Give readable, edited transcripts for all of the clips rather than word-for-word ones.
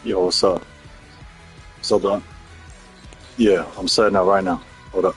Yo, what's up? What's up, bro? Yeah, I'm setting up right now. Hold up.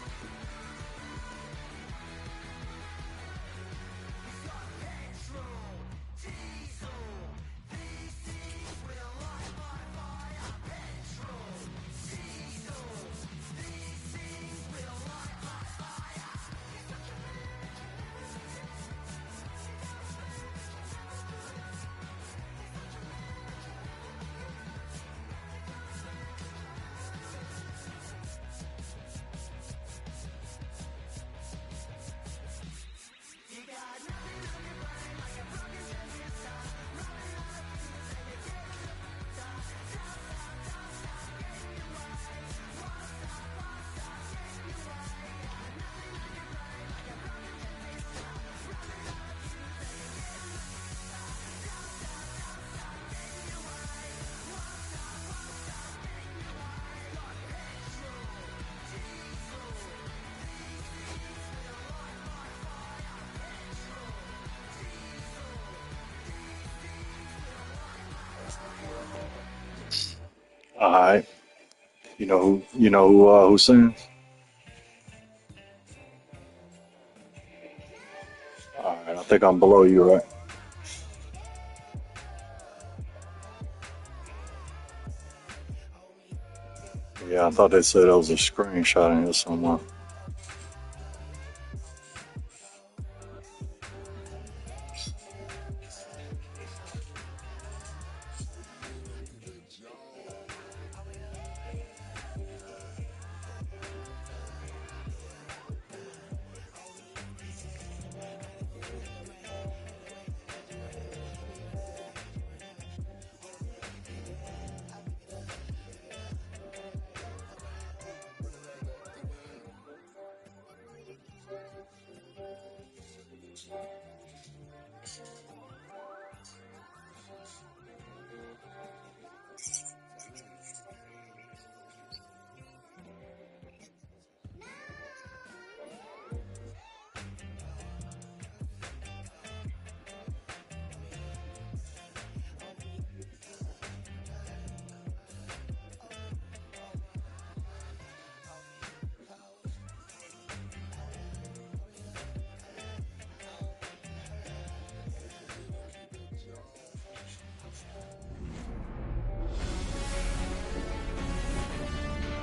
All right. Who sings? All right, I think I'm below you, right? Yeah, I thought they said it was a screenshot in here somewhere.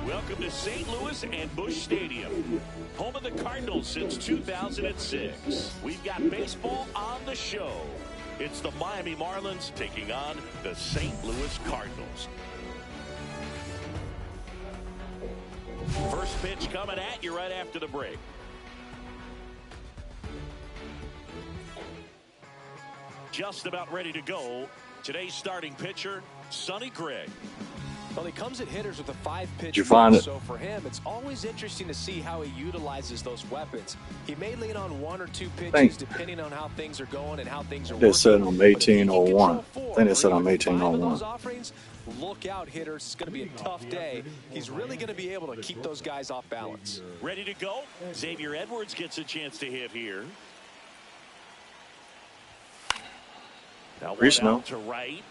Welcome to St. Louis and Busch Stadium, home of the Cardinals since 2006. We've got baseball on the show. It's the Miami Marlins taking on the St. Louis Cardinals. First pitch coming at you right after the break. Just about ready to go. Today's starting pitcher, Sonny Gregg. Well, he comes at hitters with a 5-pitch Did you find it? So for him, it's always interesting to see how he utilizes those weapons. He may lean on 1 or 2 pitches depending on how things are going and how things are They working. said I'm But if he can 1801. control I think they said four I'm or even 5 of 1801. those offerings, look out, hitters. It's going to be a tough day. He's really going to be able to keep those guys off balance. Ready to go? Xavier Edwards gets a chance to hit here. Now one out to right.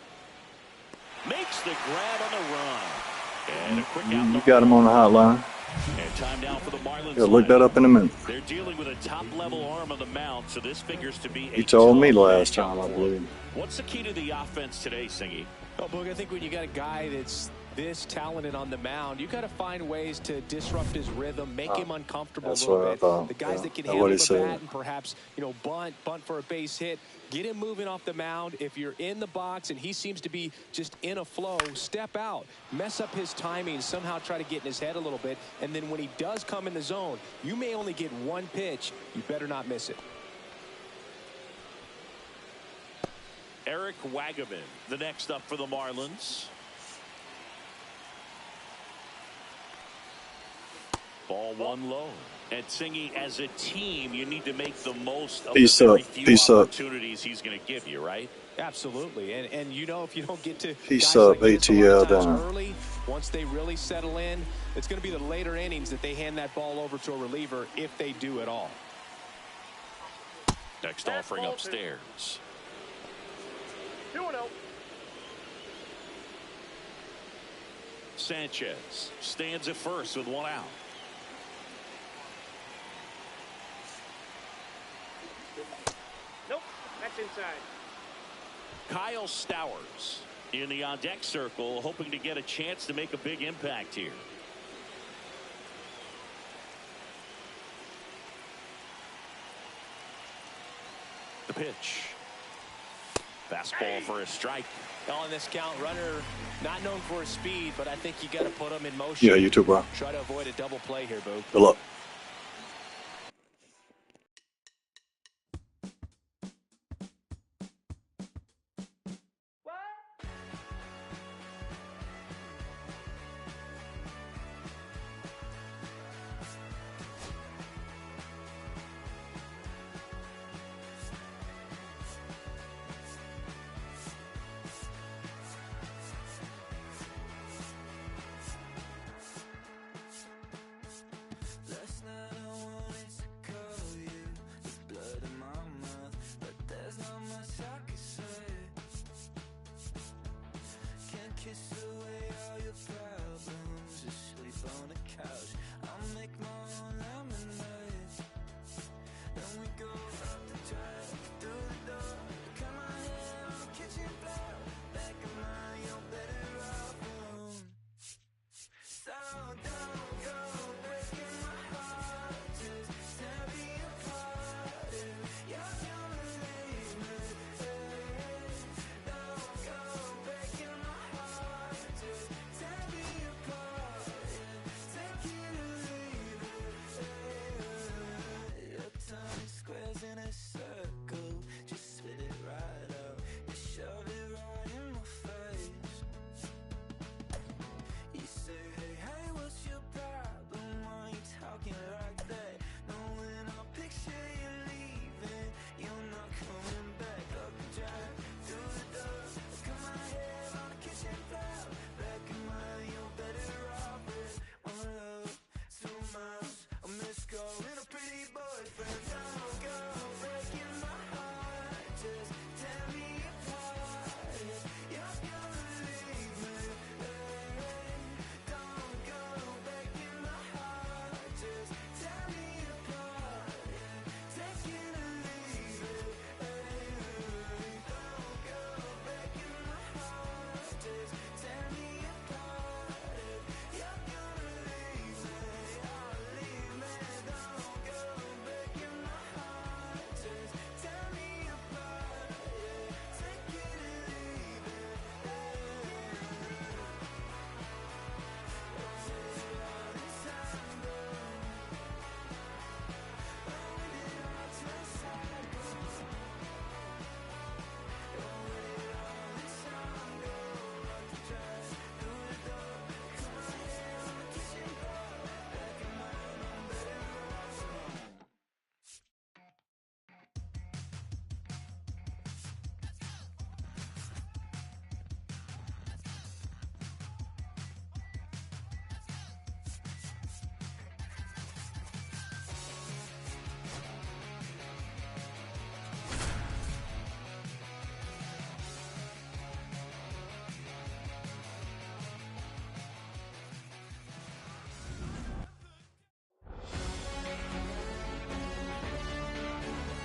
Makes the grab on the run. And a quick out. You got him on the hotline. And time down for the Marlins. Yeah, look that up in a minute. They're dealing with a top-level arm on the mound, so this figures to be a He told me tough last matchup. time, I believe. What's the key to the offense today, Singy? Oh, Boog, I think when you got a guy that's this talented on the mound, you got to find ways to disrupt his rhythm, make him uncomfortable a little bit. The guys that can handle the bat and perhaps, bunt for a base hit, get him moving off the mound. If you're in the box and he seems to be just in a flow, step out, mess up his timing, somehow try to get in his head a little bit, and then when he does come in the zone, you may only get 1 pitch. You better not miss it. Eric Wagaman, the next up for the Marlins. Ball 1 low. And Singy, as a team, you need to make the most of the very few opportunities he's going to give you, right? Absolutely. And if you don't get to Peace guys up, like this ATL down. early, once they really settle in, it's going to be the later innings that they hand that ball over to a reliever, if they do at all. Next offering upstairs. Sanchez stands at first with one out. Nope, that's inside. Kyle Stowers in the on-deck circle, hoping to get a chance to make a big impact here. The pitch. Fastball for a strike. On this count, runner not known for his speed, but I think you got to put him in motion. Yeah, you too, bro. Try to avoid a double play here, Boo. Good luck.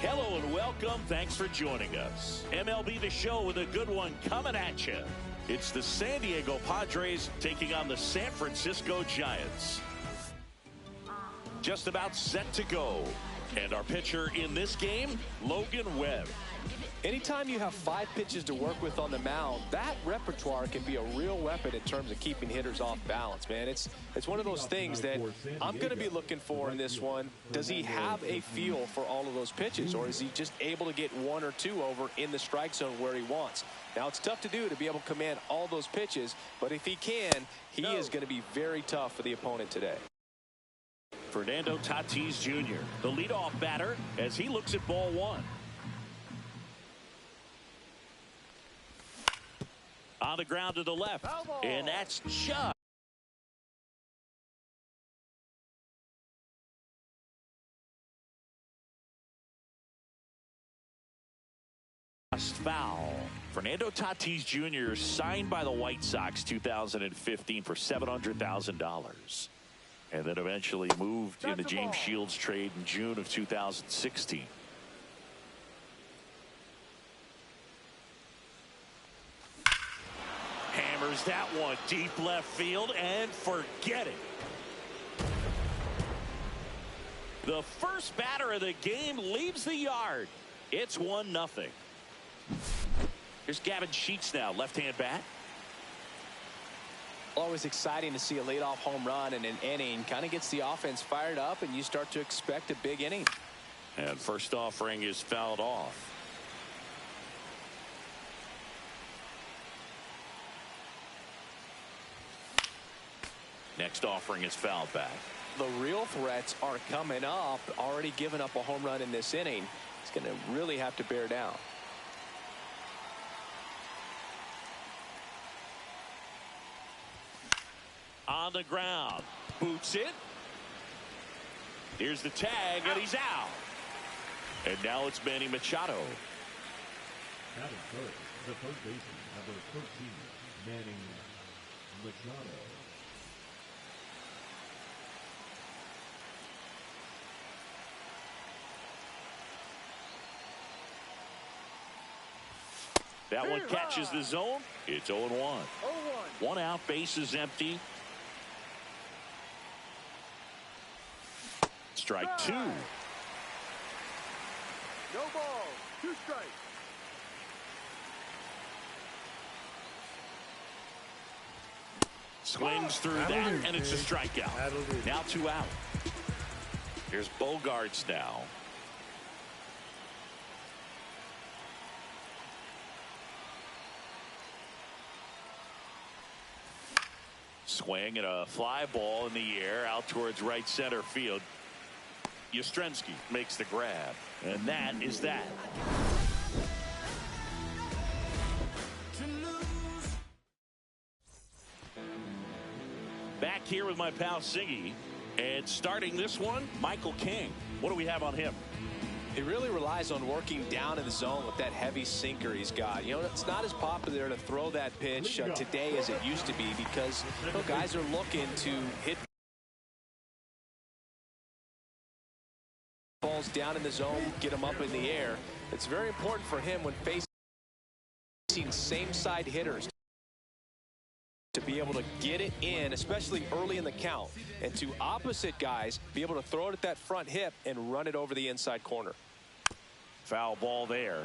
Hello and welcome. Thanks for joining us. MLB The Show with a good one coming at you. It's the San Diego Padres taking on the San Francisco Giants. Just about set to go. And our pitcher in this game, Logan Webb. Anytime you have 5 pitches to work with on the mound, that repertoire can be a real weapon in terms of keeping hitters off balance, man. It's one of those things that I'm going to be looking for in this one. Does he have a feel for all of those pitches, or is he just able to get 1 or 2 over in the strike zone where he wants? Now, it's tough to do to be able to command all those pitches, but if he can, he is going to be very tough for the opponent today. Fernando Tatis Jr., the leadoff batter, as he looks at ball 1. On the ground to the left, and that's just foul. Fernando Tatis Jr. signed by the White Sox 2015 for $700,000. And then eventually moved in the James Shields trade in June of 2016. Hammers that one deep left field and forget it. The first batter of the game leaves the yard. It's 1-0. Here's Gavin Sheets now, left-hand bat. Always exciting to see a leadoff home run in an inning. Kind of gets the offense fired up, and you start to expect a big inning. And first offering is fouled off. Next offering is fouled back. The real threats are coming up. Already given up a home run in this inning. It's going to really have to bear down. On the ground, boots it. Here's the tag, and he's out. And now it's Manny Machado. Batting first, the third baseman, number 13, Manny Machado. That one catches the zone. It's 0-1. 0-1. One out, base is empty. Strike two. No ball. 2 strikes. Swings through that, and it's a strikeout. Now 2 out. Here's Bogarts now. Swing and a fly ball in the air out towards right center field. Yastrzemski makes the grab, and that is that. Back here with my pal Siggy, and starting this one, Michael King. What do we have on him? He really relies on working down in the zone with that heavy sinker he's got. You know, it's not as popular to throw that pitch today as it used to be because guys are looking to hit balls down in the zone, get them up in the air. It's very important for him when facing same side hitters to be able to get it in, especially early in the count, and to opposite guys be able to throw it at that front hip and run it over the inside corner. Foul ball there.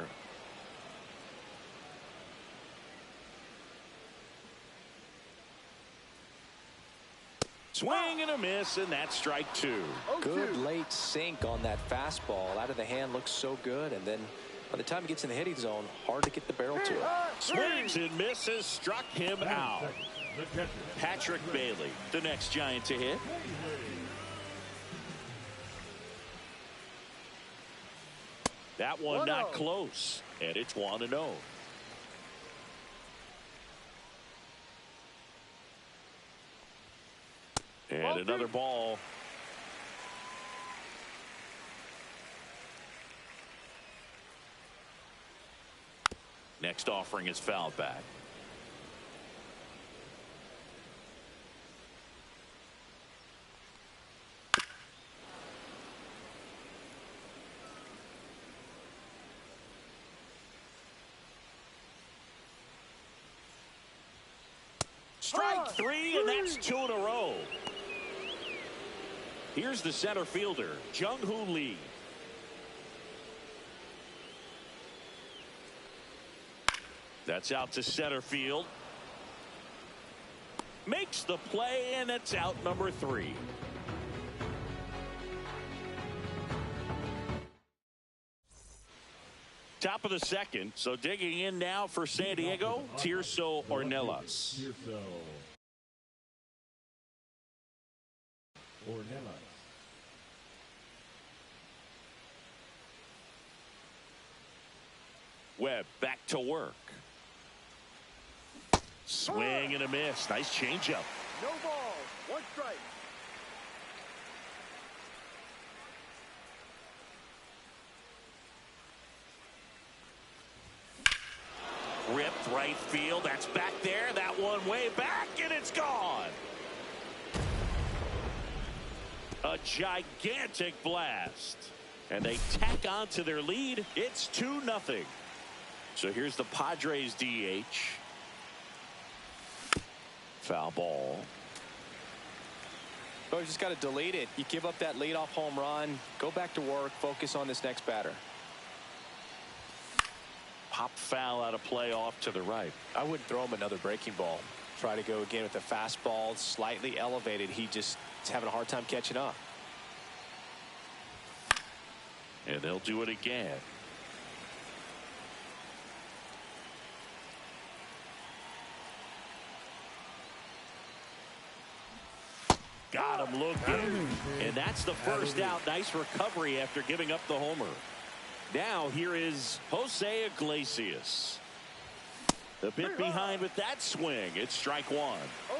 Swing and a miss, and that's strike two. Good late sink on that fastball. Out of the hand, looks so good, and then by the time he gets in the hitting zone, hard to get the barrel to it. Swings and misses, struck him out. Patrick Bailey, the next Giant to hit. That one not close, and it's 1-0. And another ball. Next offering is fouled back. Strike three, and that's 2 in a row. Here's the center fielder, Jung-Hoo Lee. That's out to center field. Makes the play, and it's out number 3. Top of the second, so digging in now for San Diego, Tirso Ornelas. Webb back to work. Swing and a miss. Nice changeup. No ball. 1 strike. ripped right field. That's back there. That one way back, and it's gone. A gigantic blast. And they tack on to their lead. It's 2-0. So here's the Padres DH. Foul ball. Oh, you just got to delete it. You give up that leadoff home run. Go back to work. Focus on this next batter. Pop foul out of play off to the right. I wouldn't throw him another breaking ball. Try to go again with the fastball slightly elevated. He just is having a hard time catching up. And they'll do it again. Got him looking. And that's the first out. Nice recovery after giving up the homer. Now here is Jose Iglesias. The bit behind with that swing. It's strike one. 0-1.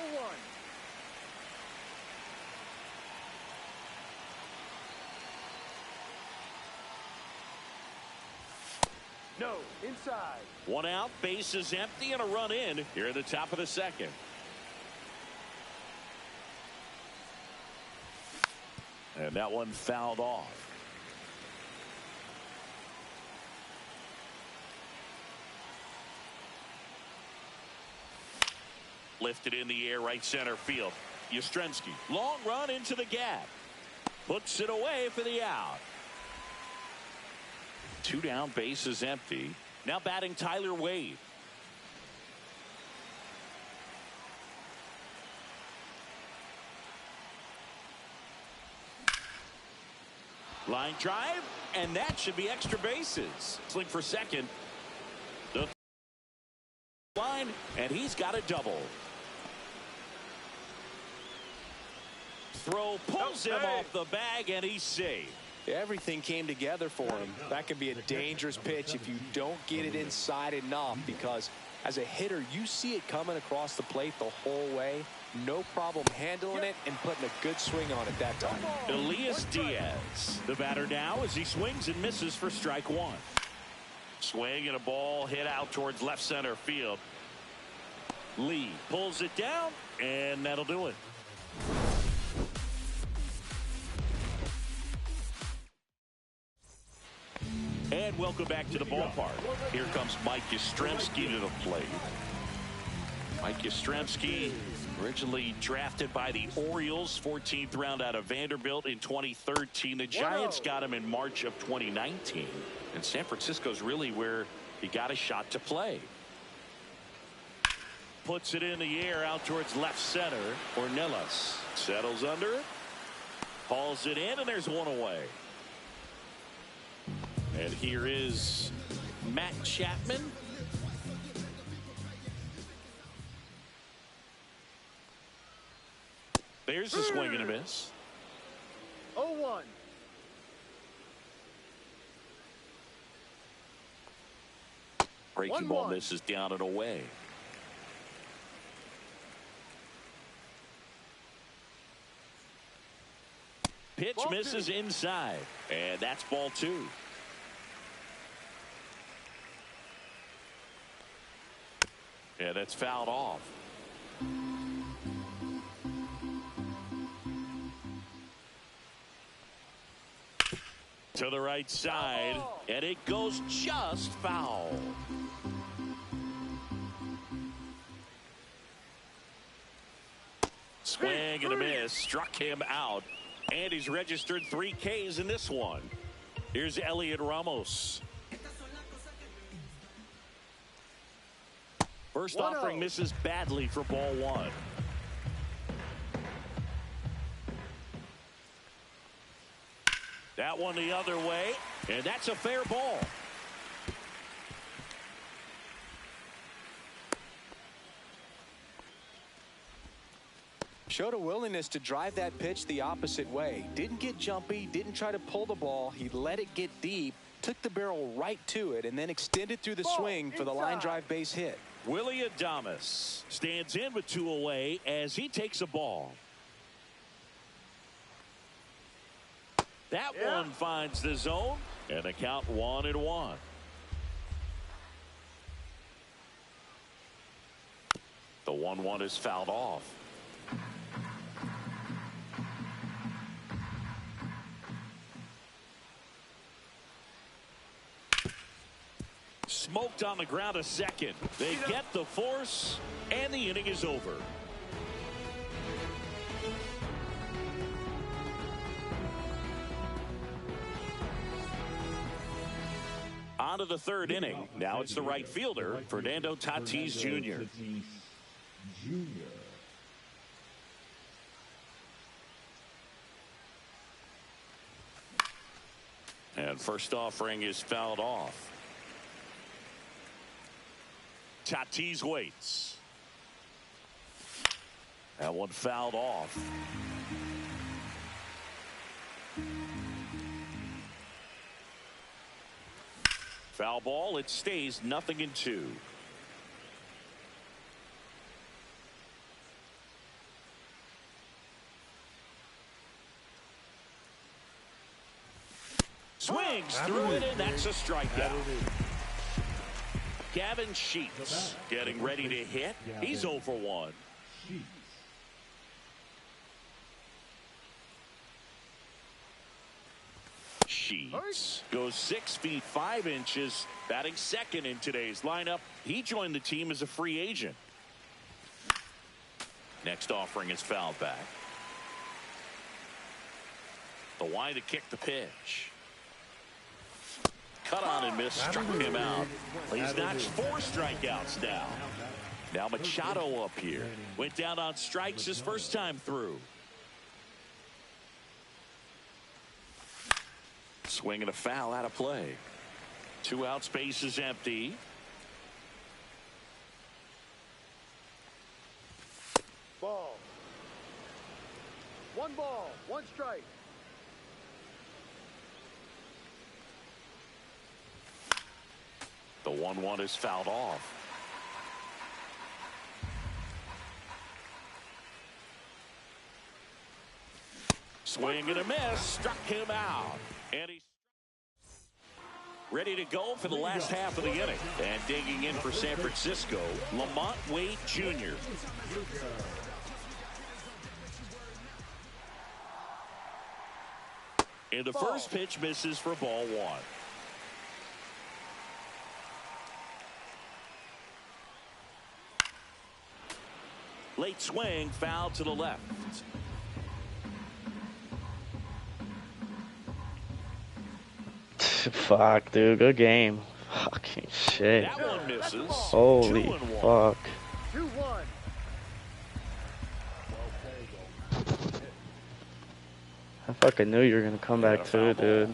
No, inside. One out, base is empty, and a run in here at the top of the second. And that one fouled off. Lifted in the air, right center field. Yastrzemski, long run into the gap. Puts it away for the out. 2 down, base is empty. Now batting Tyler Wade. Line drive, and that should be extra bases. Sling for second. The line, and he's got a double. Throw pulls him off the bag, and he's safe. Everything came together for him. That could be a dangerous pitch if you don't get it inside enough, because as a hitter, you see it coming across the plate the whole way. No problem handling it and putting a good swing on it that time. Elias Diaz, the batter now, as he swings and misses for strike one. Swing and a ball hit out towards left center field. Lee pulls it down, and that'll do it. And welcome back to the ballpark. Here comes Mike Yastrzemski to the plate. Mike Yastrzemski, originally drafted by the Orioles, 14th round out of Vanderbilt in 2013. The Giants got him in March of 2019. And San Francisco's really where he got a shot to play. Puts it in the air out towards left center. Ornelas settles under it. Hauls it in, and there's one away. And here is Matt Chapman. There's the swing and a miss. 0-1. Breaking ball misses down and away. Pitch misses inside. And that's ball two. Yeah, that's fouled off. To the right side, and it goes just foul. Swing and a miss, struck him out, and he's registered 3 Ks in this one. Here's Elliot Ramos. First offering misses badly for ball one. That one the other way, and that's a fair ball. Showed a willingness to drive that pitch the opposite way. Didn't get jumpy, didn't try to pull the ball. He let it get deep, took the barrel right to it, and then extended through the swing for the line drive base hit. Willie Adames stands in with 2 away as he takes a ball. That one finds the zone, and the count 1-1. The 1-1 is fouled off. Smoked on the ground a second. They get the force, and the inning is over. On to the third inning. Now it's the right fielder, Fernando Tatis Jr. And first offering is fouled off. Tatis waits. That one fouled off. Foul ball. It stays 0-2. Swings through it, and that's a strikeout. Gavin Sheets getting ready to hit. He's 0 for 1. Sheets goes 6 feet 5 inches, batting second in today's lineup. He joined the team as a free agent. Next offering is fouled back. The wide to kick the pitch. Cut on and miss, struck him out. He's notched 4 strikeouts now. Now Machado up here. Went down on strikes his first time through. Swing and a foul out of play. 2 out, space is empty. Ball. 1 ball, 1 strike. The 1-1 is fouled off. Swing and a miss, struck him out. And he's ready to go for the last half of the inning. And digging in for San Francisco, Lamont Wade Jr. And the first pitch misses for ball 1. Late swing, foul to the left. Fuck, dude. Good game. Fucking shit. That one misses. Holy fuck. 2-1. I fucking knew you were gonna come back too, dude.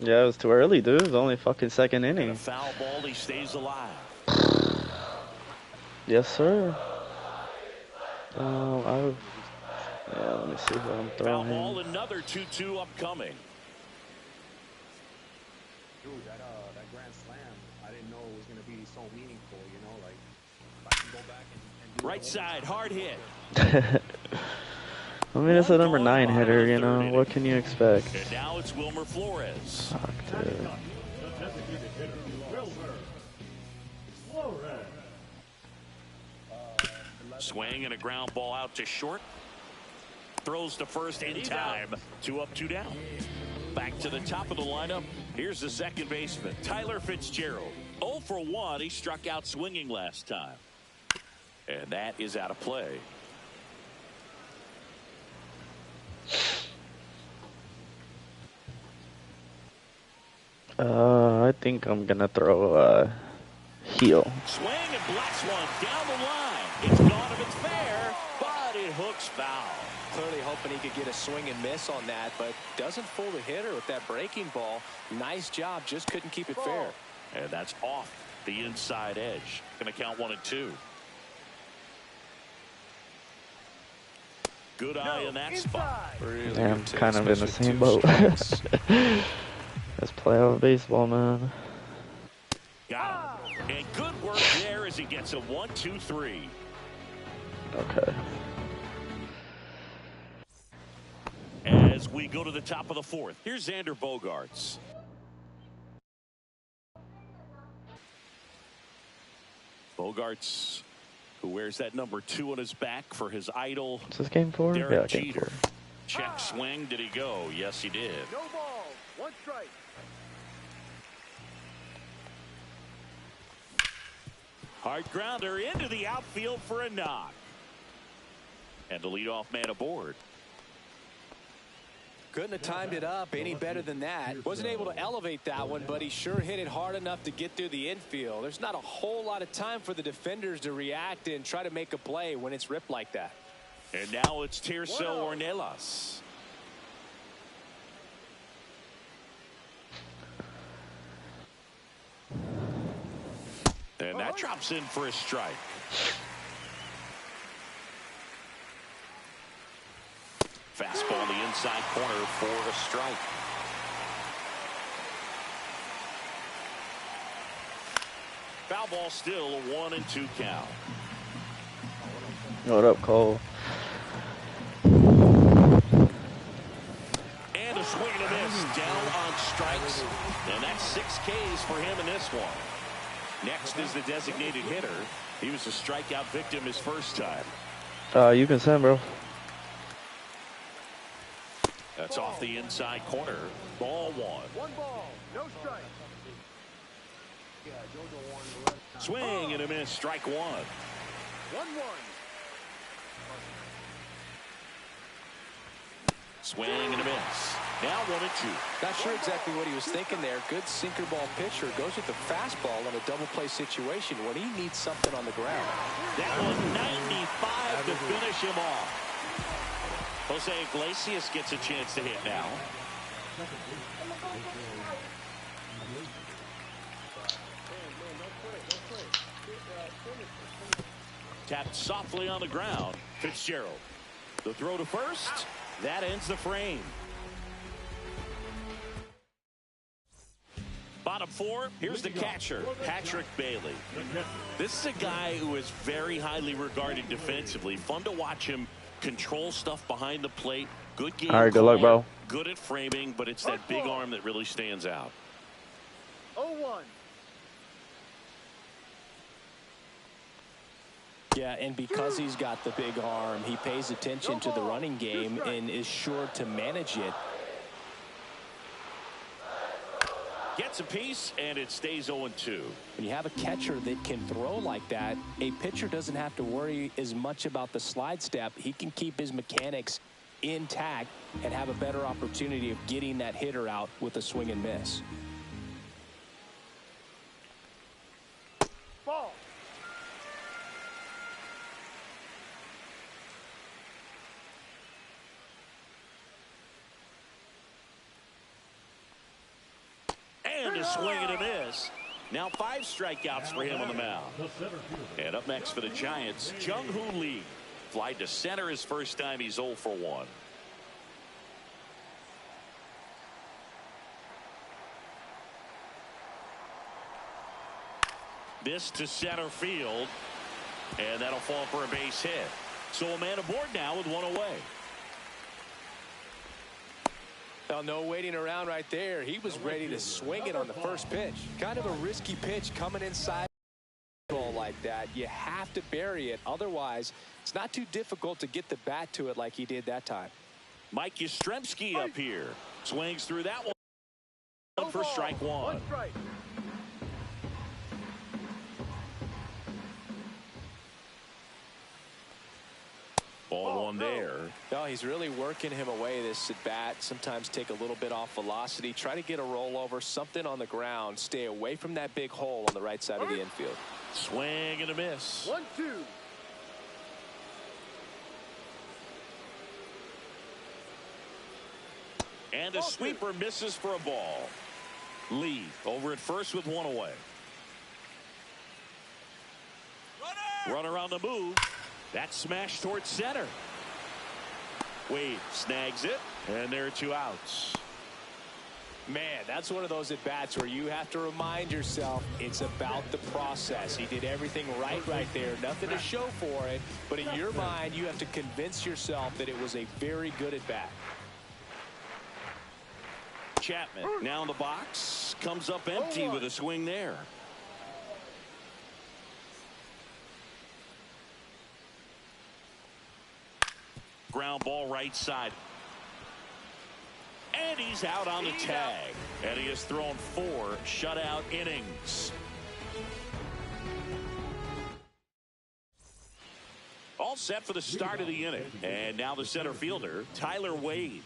Yeah, it was too early, dude. It was only fucking second inning. Foul ball, he stays alive. Yes, sir. Yeah, let me see what I'm throwing. Foul ball, another 2-2 upcoming. Dude, that grand slam, I didn't know it was gonna be so meaningful. You know, like if I can go back and do right side, hard hit. I mean, it's a number 9 hitter, you know. What can you expect? And now it's Wilmer Flores. Fuck, dude. Swing and a ground ball out to short. Throws to first in time. 2 up, 2 down. Back to the top of the lineup. Here's the second baseman, Tyler Fitzgerald. 0 for 1. He struck out swinging last time. And that is out of play. I think I'm gonna throw heel. Swing and blocks one down the line. It's gone if it's fair, but it hooks foul. Clearly hoping he could get a swing and miss on that, but doesn't fool the hitter with that breaking ball. Nice job, just couldn't keep it fair. And that's off the inside edge. Gonna count 1 and 2. Good eye in that spot. Really Yeah, I'm good take, kind of in the especially same 2 boat. strikes. Let's play off baseball, man. Got him. And good work there as he gets a 1-2-3. Okay. As we go to the top of the 4th, here's Xander Bogaerts. Bogarts, who wears that number 2 on his back for his idol. What's this game for? Derek Yeah, Jeter. game 4. Check swing. Did he go? Yes, he did. No ball. 1 strike. Hard grounder into the outfield for a knock. And the leadoff man aboard. Couldn't have timed it up any better than that. Wasn't able to elevate that one, but he sure hit it hard enough to get through the infield. There's not a whole lot of time for the defenders to react and try to make a play when it's ripped like that. And now it's Tirso Ornelas. And that drops in for a strike. Fastball in the inside corner for a strike. Foul ball still, a 1-2 count. What up, Cole? And a swing and a miss down on strikes. And that's 6 Ks for him in this one. Next is the designated hitter. He was a strikeout victim his first time. You can send, bro. That's off the inside corner. Ball 1. 1 ball. No strike. Swing and a miss. Strike 1. 1-1. Swing and a miss. Now 1-2. Not sure exactly what he was thinking there. Good sinker ball pitcher goes with the fastball in a double play situation when he needs something on the ground. That was 95 to finish him off. Jose Iglesias gets a chance to hit now. Tapped softly on the ground. Fitzgerald. The throw to first. That ends the frame. Bottom 4, here's the catcher, Patrick Bailey. This is a guy who is very highly regarded defensively. Fun to watch him control stuff behind the plate. Good game. All right, good luck, bro. Good at framing, but it's that big arm that really stands out. 0-1. Yeah, and because he's got the big arm, he pays attention to the running game and is sure to manage it. Gets a piece, and it stays 0-2. When you have a catcher that can throw like that, a pitcher doesn't have to worry as much about the slide step. He can keep his mechanics intact and have a better opportunity of getting that hitter out with a swing and miss. Ball. And a swing and a miss. Now 5 strikeouts for him on the mound. And up next for the Giants, Jung-Hoo Lee. Flied to center his first time. He's 0 for 1. This to center field. And that'll fall for a base hit. So a man aboard now with 1 away. Well, no waiting around right there. He was ready to swing it on the first pitch. Kind of a risky pitch coming inside like that. You have to bury it. Otherwise, it's not too difficult to get the bat to it like he did that time. Mike Yastrzemski up here. Swings through that one for strike 1. 1 strike. Ball 1 there. No, he's really working him away this at bat. Sometimes take a little bit off velocity. Try to get a rollover, something on the ground. Stay away from that big hole on the right side of the infield. Swing and a miss. 1-2. And a sweeper misses for a ball. Lee over at first with 1 away. Runner on the move. That smash towards center. Wade snags it, and there are 2 outs. Man, that's one of those at-bats where you have to remind yourself it's about the process. He did everything right there. Nothing to show for it, but in your mind, you have to convince yourself that it was a very good at-bat. Chapman now in the box. Comes up empty with a swing there. Ground ball right side. And he's out on the tag. And he has thrown 4 shutout innings. All set for the start of the inning. And now the center fielder, Tyler Wade.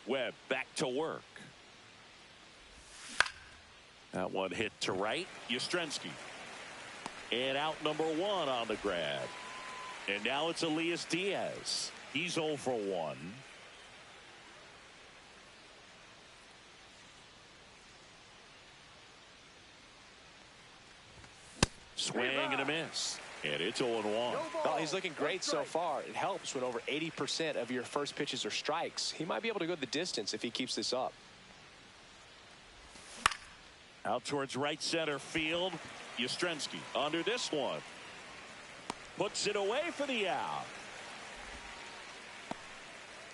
Webb back to work. That one hit to right. Yastrzemski. And out number 1 on the grab. And now it's Elias Diaz. He's 0 for 1. Swing and a miss. And it's 0-1. Well, he's looking great so far. It helps when over 80% of your first pitches are strikes. He might be able to go the distance if he keeps this up. Out towards right center field. Yastrzemski under this one. Puts it away for the out.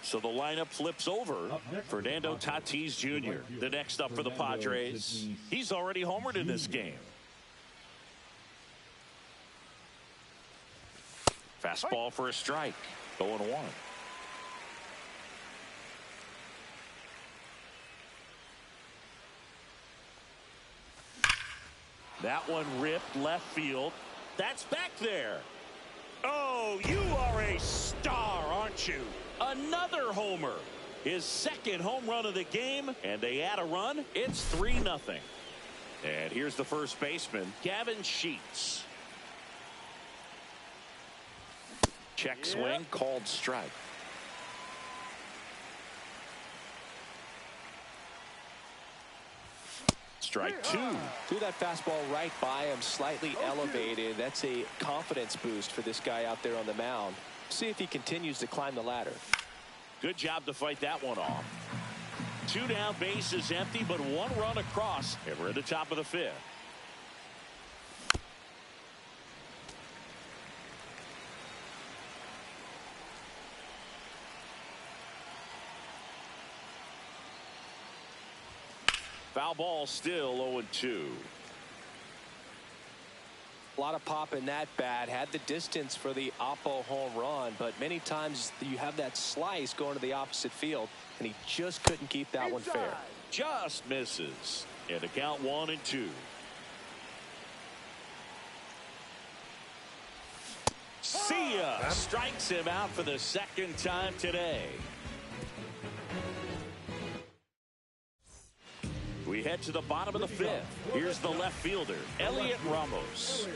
So the lineup flips over. Fernando Tatis Jr. the next up for the Padres. He's already homered in this game. Fastball for a strike. 0-1. That one ripped left field. That's back there. Oh, you are a star, aren't you? Another homer. His second home run of the game, and they add a run. It's 3-0. And here's the first baseman, Gavin Sheets. Check swing, called strike. Strike 2. Threw that fastball right by him, slightly elevated. That's a confidence boost for this guy out there on the mound. See if he continues to climb the ladder. Good job to fight that one off. 2 down, base is empty, but 1 run across, and we're at the top of the 5th. Foul ball, still 0-2. A lot of pop in that bat. Had the distance for the Oppo home run, but many times you have that slice going to the opposite field, and he just couldn't keep that one fair. Just misses. And the count 1-2. See ya. Strikes him out for the second time today. We head to the bottom of the 5th. Here's the left fielder, Elliot Ramos.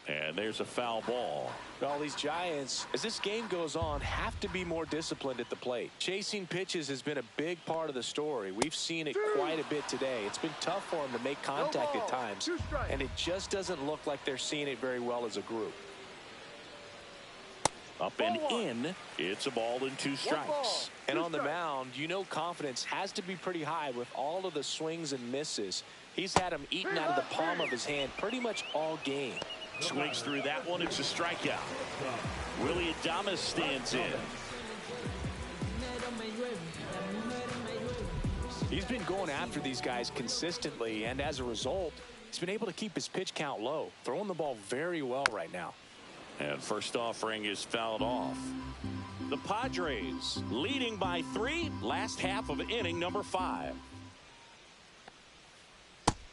And there's a foul ball. Well, these Giants, as this game goes on, have to be more disciplined at the plate. Chasing pitches has been a big part of the story. We've seen it quite a bit today. It's been tough for them to make contact at times, and it just doesn't look like they're seeing it very well as a group. Up and in. It's a ball and 2 strikes. And on the mound, you know confidence has to be pretty high with all of the swings and misses. He's had them eaten out of the palm of his hand pretty much all game. Swings through that one. It's a strikeout. Willie Adames stands in. He's been going after these guys consistently, and as a result, he's been able to keep his pitch count low, throwing the ball very well right now. And first offering is fouled off. The Padres leading by 3, last half of inning number 5.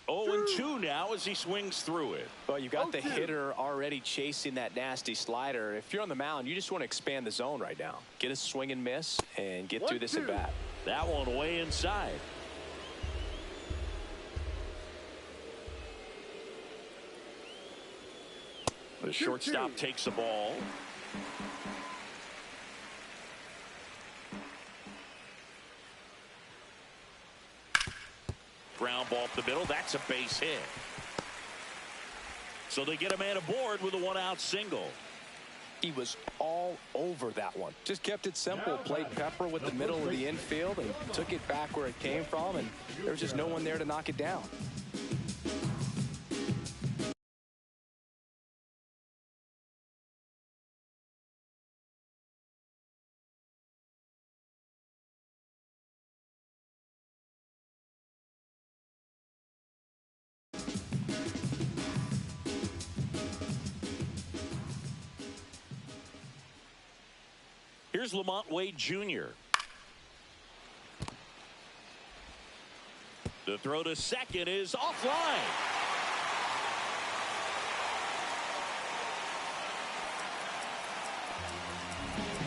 0-2 now as he swings through it. Well, you got the hitter already chasing that nasty slider. If you're on the mound, you just want to expand the zone right now. Get a swing and miss and get through this at bat. That one way inside. The shortstop takes the ball. Ground ball up the middle. That's a base hit. So they get a man aboard with a one-out single. He was all over that one. Just kept it simple. Played pepper with the middle of the infield and took it back where it came from, and there was just no one there to knock it down. Here's Lamont Wade Jr. The throw to second is offline.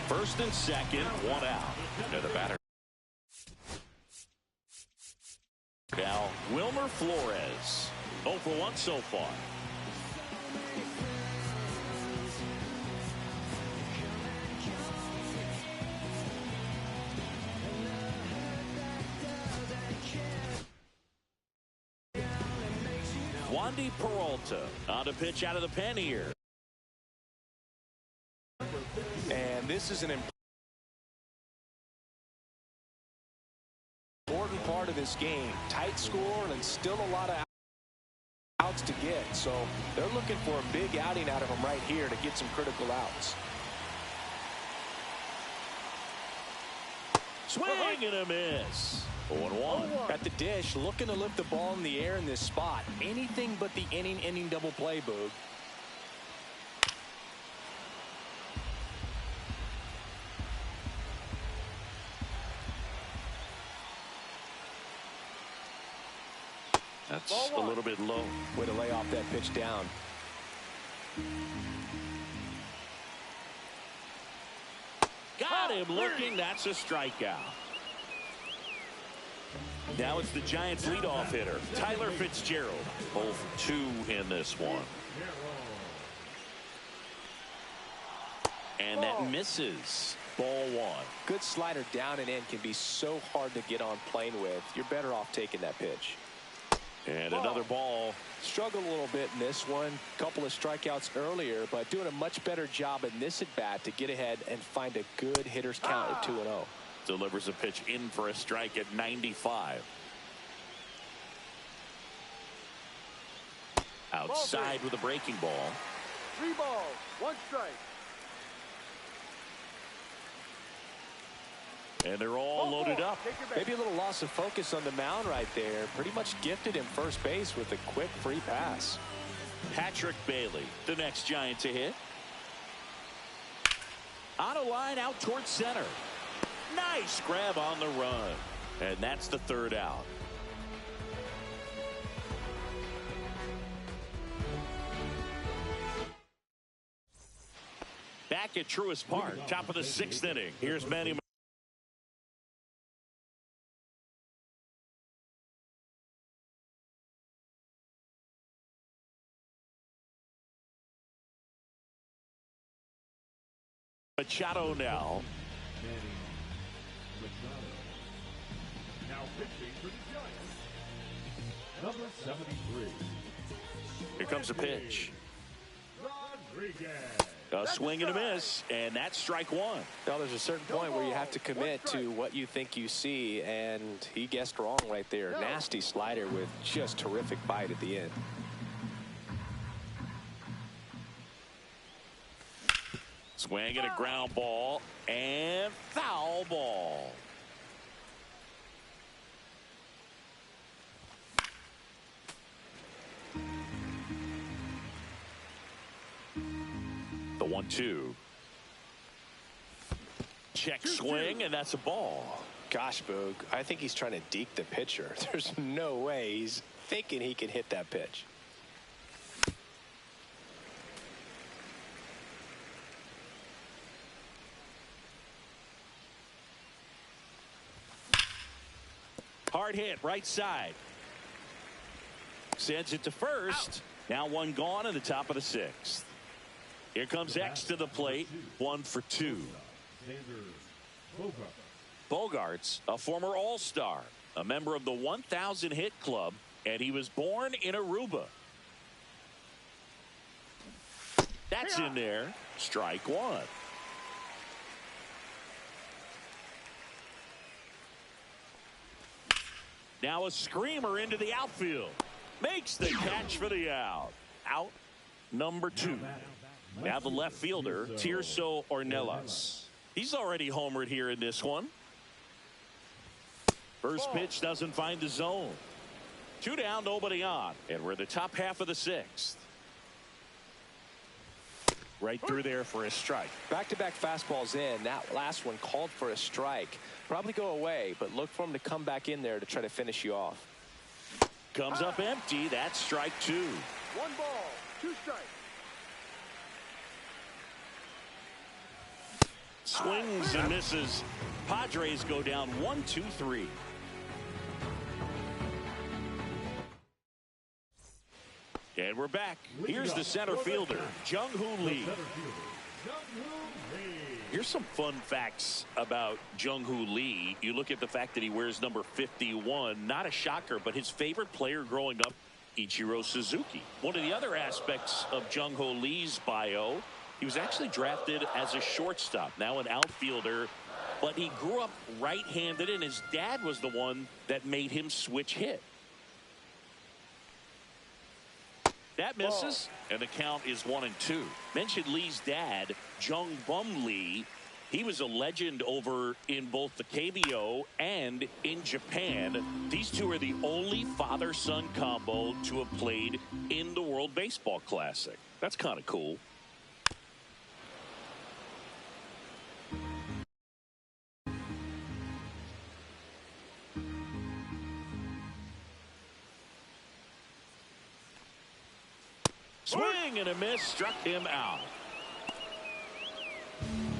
First and second, one out. To the batter. Now, Wilmer Flores. 0 for 1 so far. Wandy Peralta on to pitch out of the pen here. And this is an important part of this game. Tight score and still a lot of outs to get. So they're looking for a big outing out of him right here to get some critical outs. Swing and a miss. 0-1. At the dish, looking to lift the ball in the air in this spot. Anything but the inning double play, Boog. That's a little bit low. Way to lay off that pitch down. Got him looking. That's a strikeout. Now it's the Giants leadoff hitter, Tyler Fitzgerald. Both 2 in this one. And that misses. Ball 1. Good slider down and in can be so hard to get on plane with. You're better off taking that pitch. And another ball. Struggled a little bit in this one. Couple of strikeouts earlier, but doing a much better job in this at bat to get ahead and find a good hitter's count at 2-0. Delivers a pitch in for a strike at 95. Outside with a breaking ball. 3 balls, 1 strike. And they're all loaded up. Maybe a little loss of focus on the mound right there. Pretty much gifted him first base with a quick free pass. Patrick Bailey, the next Giant to hit. On a line out towards center. Nice grab on the run. And that's the 3rd out. Back at Truist Park, top of the 6th inning. Here's Manny Machado now. Now pitching for the Giants, number 73. Here comes a pitch. Rodriguez. A swing and a miss, and that's strike 1. Now there's a certain point where you have to commit to what you think you see, and he guessed wrong right there. Nasty slider with just terrific bite at the end. Swing and a ground ball, and foul ball. The 1-2. Check swing, and that's a ball. Gosh, Boog, I think he's trying to deke the pitcher. There's no way he's thinking he can hit that pitch. hard hit right side. Sends it to first. Now one gone in the top of the 6th. Here comes X to the plate. 1 for 2. Bogarts, a former All-Star, a member of the 1,000 hit club, and he was born in Aruba. That's in there. Strike 1. Now a screamer into the outfield. Makes the catch for the out. Out number 2. Now the left fielder, Tirso Ornelas. He's already homered here in this one. First pitch doesn't find the zone. 2 down, nobody on. And we're in the top half of the 6th. Right through there for a strike. Back-to-back fastballs in. That last one called for a strike. Probably go away, but look for him to come back in there to try to finish you off. Comes up empty. That's strike 2. 1 ball, 2 strikes. Swings and misses. Padres go down 1-2-3. And we're back. Here's the center fielder, Jung-Hoo Lee. Here's some fun facts about Jung-Hoo Lee. You look at the fact that he wears number 51. Not a shocker, but his favorite player growing up, Ichiro Suzuki. One of the other aspects of Jung-Hoo Lee's bio, he was actually drafted as a shortstop, now an outfielder. But he grew up right-handed, and his dad was the one that made him switch hit. That misses, and the count is 1-2. Mentioned Lee's dad, Jung Bum Lee. He was a legend over in both the KBO and in Japan. These two are the only father-son combo to have played in the World Baseball Classic. That's kind of cool. Swing and a miss, struck him out.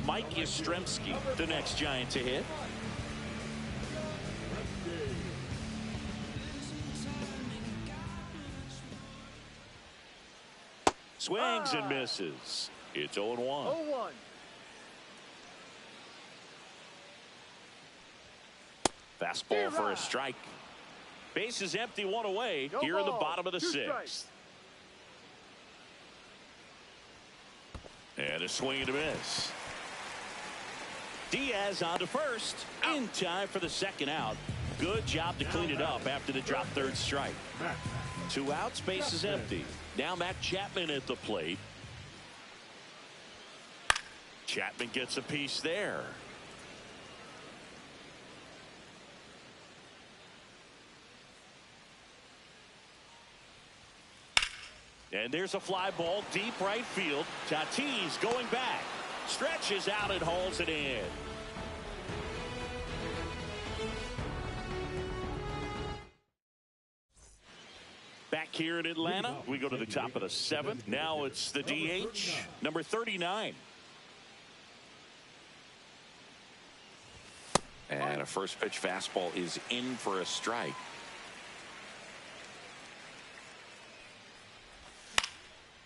Mike Yastrzemski, the next Giant to hit. Swings and misses. It's 0-1. 0-1. Fastball for a strike. Base is empty, 1 away. No here in the ball, bottom of the 2 6th. strikes. And a swing and a miss. Diaz on to first. In time for the 2nd out. Good job to clean it up after the drop 3rd strike. 2 outs, base is empty. Now Matt Chapman at the plate. Chapman gets a piece there. And there's a fly ball deep right field. Tatis going back. Stretches out and hauls it in. Back here in Atlanta, we go to the top of the 7th. Now it's the DH, number 39. And a first pitch fastball is in for a strike.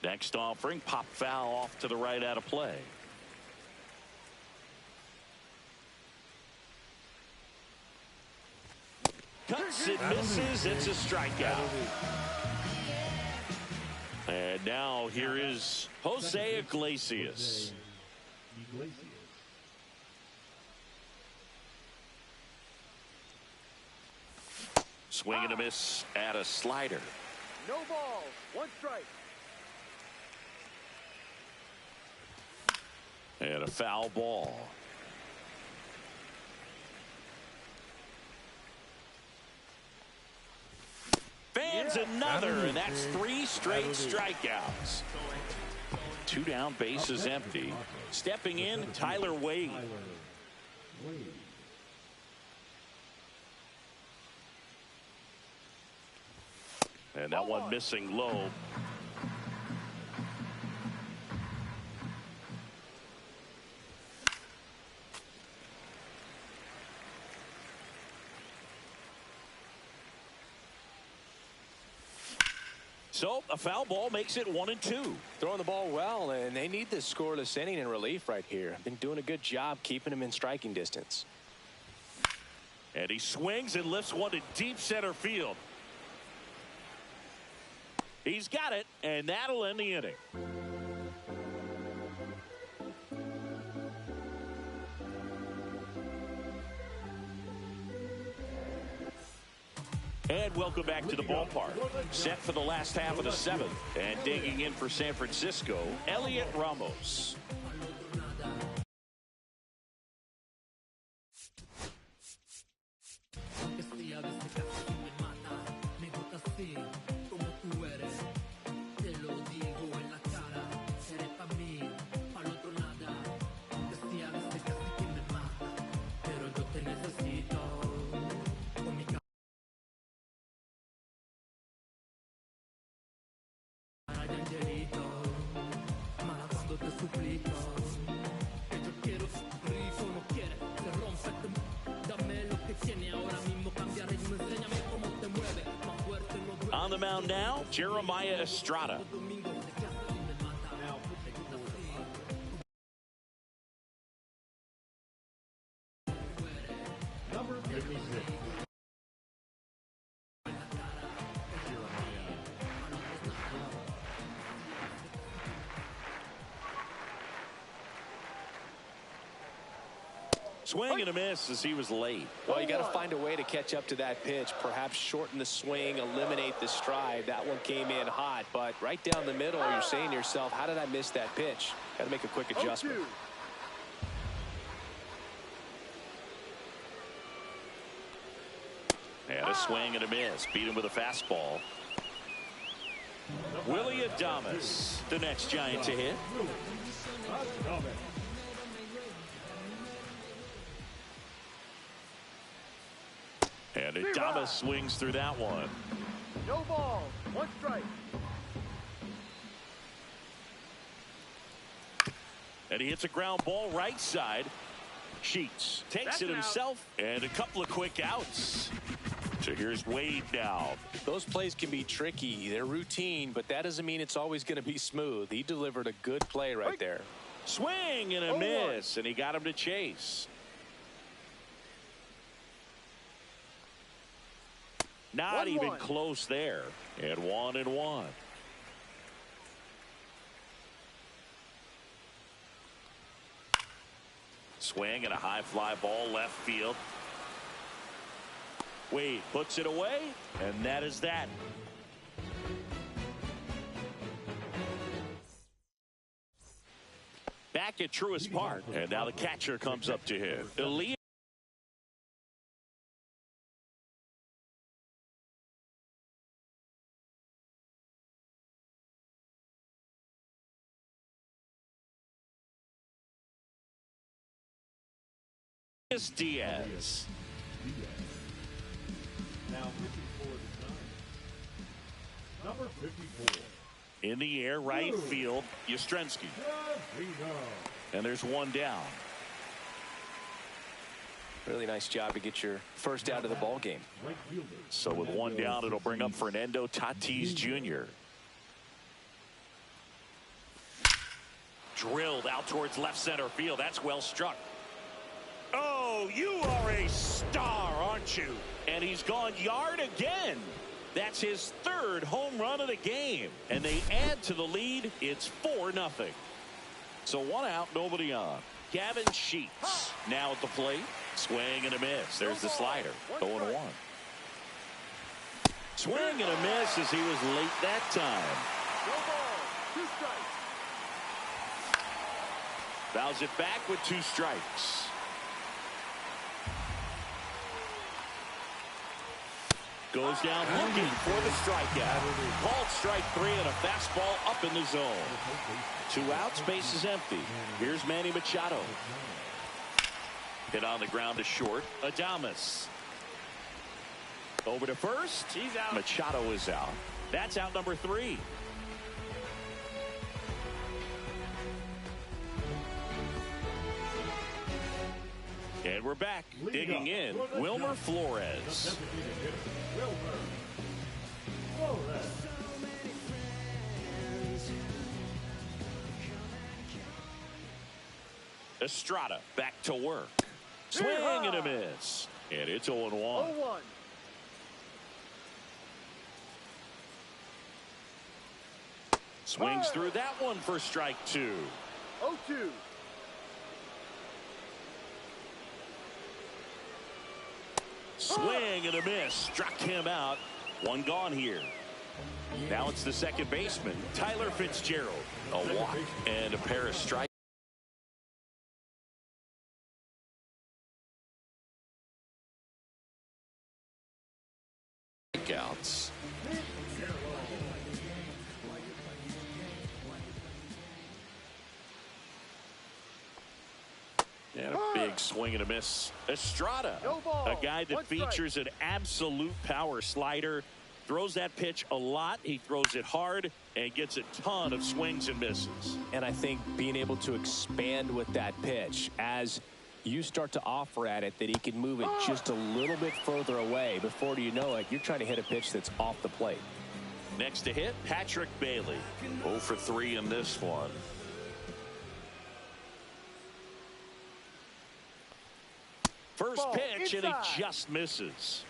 Next offering, pop foul off to the right out of play. Cuts it, misses, it's a strikeout. And now here is Jose Iglesias. Swing and a miss at a slider. No balls, 1 strike. And a foul ball. Fans another, and that's 3 straight strikeouts. 2 down, base is empty. Stepping in, Tyler Wade. And that one missing low. So a foul ball makes it 1-2. Throwing the ball well, and they need this scoreless inning in relief right here. Been doing a good job keeping him in striking distance. And he swings and lifts one to deep center field. He's got it, and that'll end the inning. And welcome back to the ballpark. Set for the last half of the seventh. And digging in for San Francisco, Elliot Ramos. On the mound now, Jeremiah Estrada. Number 56. Swing and a miss as he was late. Well, you got to find a way to catch up to that pitch. Perhaps shorten the swing, eliminate the stride. That one came in hot, but right down the middle, you're saying to yourself, how did I miss that pitch? Got to make a quick adjustment. And a swing and a miss. Beat him with a fastball. Willie Adames, the next Giant to hit. And Adames swings through that one. No balls. 1 strike. And he hits a ground ball right side. Sheets takes it himself, and a couple of quick outs. So here's Wade now. Those plays can be tricky. They're routine, but that doesn't mean it's always going to be smooth. He delivered a good play right there. Swing and a miss, and he got him to chase. Not even close there. And 1-1. Swing and a high fly ball left field. Wade puts it away, and that is that. Back at Truist Park, and now the catcher comes up to him. Elias. Diaz. Now 54 to 9. Number 54. In the air, right field, Yastrzemski. And there's one down. Really nice job to get your first out of the ball game. So with one down, it'll bring up Fernando Tatis Jr. Drilled out towards left center field. That's well struck. Oh, you are a star, aren't you? And he's gone yard again. That's his third home run of the game. And they add to the lead. It's 4-0. So one out, nobody on. Gavin Sheets now at the plate. Swing and a miss. There's the slider. 0-1. Swing and a miss as he was late that time. No ball. 2 strikes. Fouls it back with 2 strikes. Goes down looking for the strikeout. Called strike 3 and a fastball up in the zone. 2 outs, base is empty. Here's Manny Machado. Hit on the ground to short. Adames. Over to first. He's out. Machado is out. That's out number 3. And we're back. Digging in, Wilmer Flores. Estrada back to work. Swing and a miss. And it's 0-1. 0-1. Swings through that one for strike 2. 0-2. Swing and a miss. Struck him out. One gone here. Now it's the second baseman, Tyler Fitzgerald. A walk and a pair of strikeouts. And a big swing and a miss. Estrada, No ball. a guy that One strike. features an absolute power slider. Throws that pitch a lot. He throws it hard and gets a ton of swings and misses. And I think being able to expand with that pitch as you start to offer at it that he can move it just a little bit further away. Before you know it, you're trying to hit a pitch that's off the plate. Next to hit, Patrick Bailey. 0 for 3 in this one. First Ball pitch, and inside. he just misses.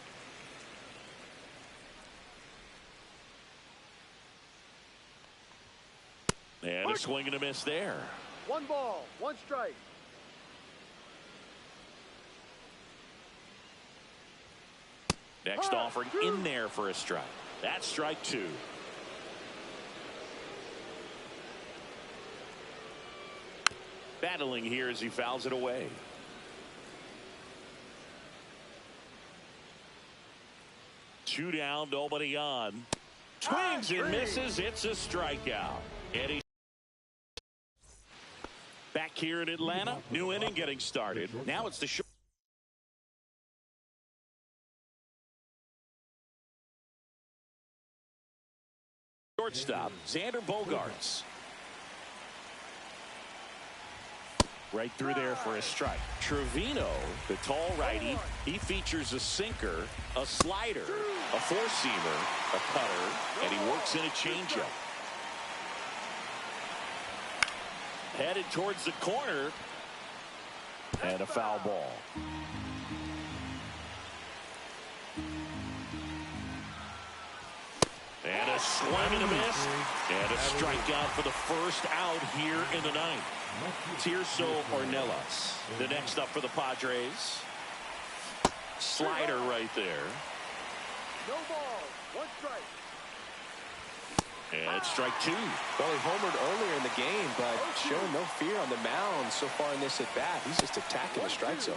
And a swing and a miss there. 1 ball, 1 strike. Next offering in there for a strike. That's strike 2. Battling here as he fouls it away. Two down, nobody on. Swings and misses. It's a strikeout. Eddie back here in Atlanta. New inning getting started. Now it's the shortstop, Xander Bogaerts. Right through there for a strike. Trevino, the tall righty, he features a sinker, a slider, a four-seamer, a cutter, and he works in a changeup. Headed towards the corner, and a foul ball. And a swing and a miss, and a strikeout for the first out here in the ninth. Tirso Ornelas, the next up for the Padres. Slider right there. No ball, 1 strike. And it's strike 2. Well, he homered earlier in the game, but showing no fear on the mound so far in this at-bat. He's just attacking the strike zone.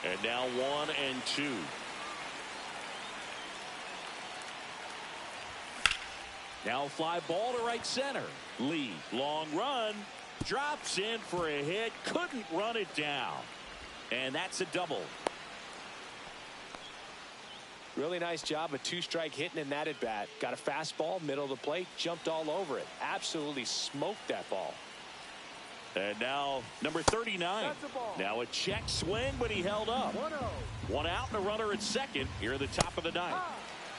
And now 1 and 2. Now a fly ball to right center. Lee, long run, drops in for a hit, couldn't run it down. And that's a double. Really nice job, a 2-strike hitting in that at-bat. Got a fastball, middle of the plate, jumped all over it. Absolutely smoked that ball. And now number 39. That's a ball. Now a check swing, but he held up. 1-0. 1 out and a runner at second here at the top of the ninth.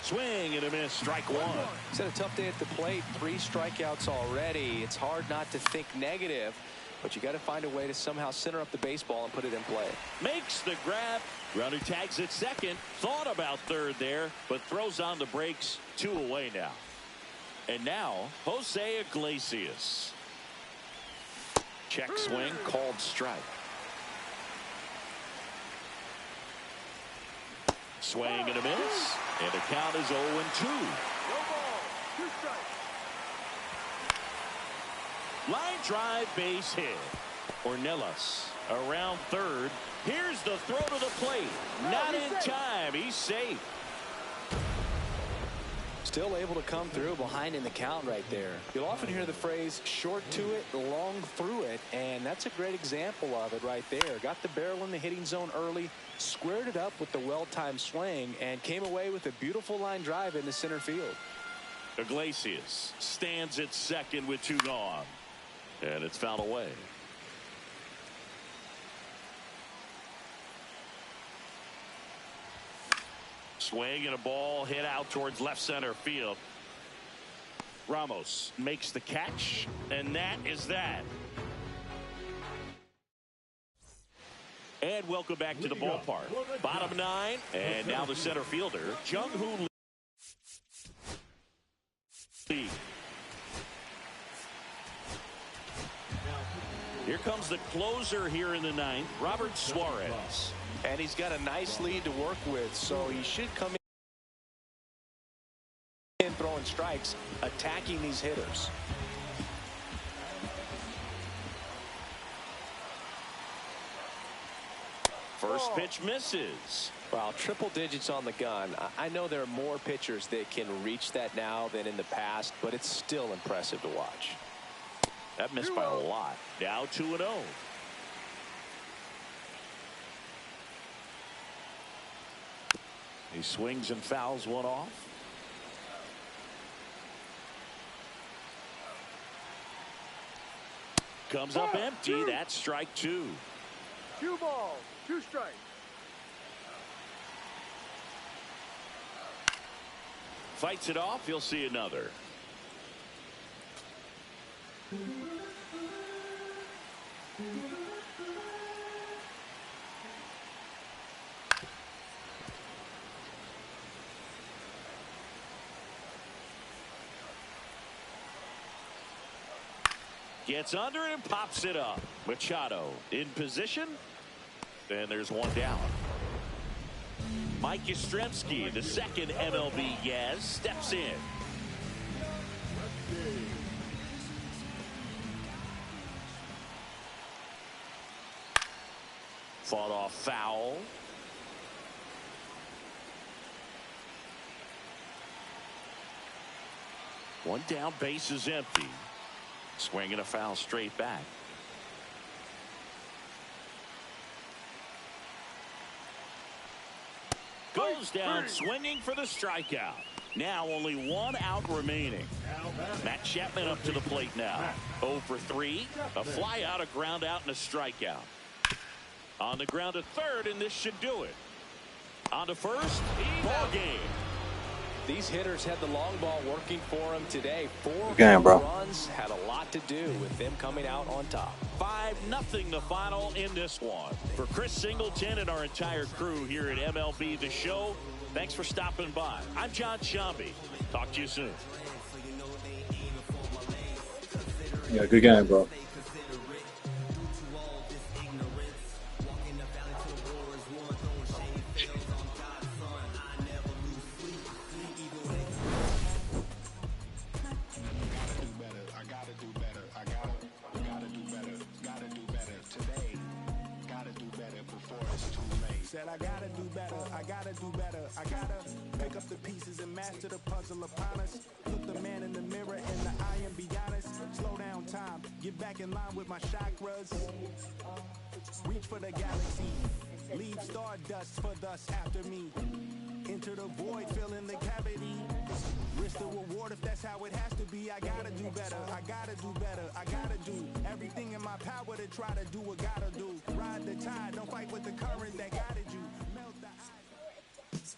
Swing and a miss, strike 1. He's had a tough day at the plate, 3 strikeouts already. It's hard not to think negative, but you got to find a way to somehow center up the baseball and put it in play. Makes the grab. Runner tags at second. Thought about third there, but throws on the brakes. 2 away now. And now Jose Iglesias. Check swing, called strike. Swing and a miss. And the count is 0-2. No ball, 2 strikes. Line drive, base hit. Ornelas around third. Here's the throw to the plate. Not in time. He's safe. Still able to come through behind in the count right there. You'll often hear the phrase short to it, long through it, and that's a great example of it right there. Got the barrel in the hitting zone early, squared it up with the well-timed swing, and came away with a beautiful line drive into center field. Iglesias stands at second with 2 gone. And it's fouled away. Swing and a ball hit out towards left center field. Ramos makes the catch, and that is that. And welcome back to the ballpark. Bottom 9, and now the center fielder, Jung-Hoo Lee. Here comes the closer here in the 9th, Robert Suarez. And he's got a nice lead to work with, so he should come in throwing strikes, attacking these hitters. First pitch misses. Well, triple digits on the gun. I know there are more pitchers that can reach that now than in the past, but it's still impressive to watch. That missed by a lot. Now 2-0. He swings and fouls one off. Comes up empty. That's strike 2. 2 balls, 2 strikes. Fights it off. He'll see another. Gets under it and pops it up. Machado in position. And there's one down. Mike Yastrzemski, the second MLB Yaz, steps in. Fought off foul. One down, base is empty. Swinging a foul straight back. Goes down swinging for the strikeout. Now only 1 out remaining. Matt Chapman up to the plate now. 0 for 3. A fly out, a ground out, and a strikeout. On the ground to third, and this should do it. On to first. Ball game. These hitters had the long ball working for them today. 4 runs had a lot to do with them coming out on top. 5-0 the final in this one. For Chris Singleton and our entire crew here at MLB The Show, thanks for stopping by. I'm John Shambi. Talk to you soon. Yeah, good game, bro. Said I gotta do better, I gotta do better, I gotta pick up the pieces and master the puzzle upon us. Look the man in the mirror in the eye and be honest. Slow down time, get back in line with my chakras. Reach for the galaxy, leave stardust for thus after me. Enter the void, fill in the cavity. Risk the reward if that's how it has to be. I gotta do better, I gotta do better, I gotta do everything in my power to try to do what gotta do. Ride the tide, don't fight with the current that guided you. Melt the ice.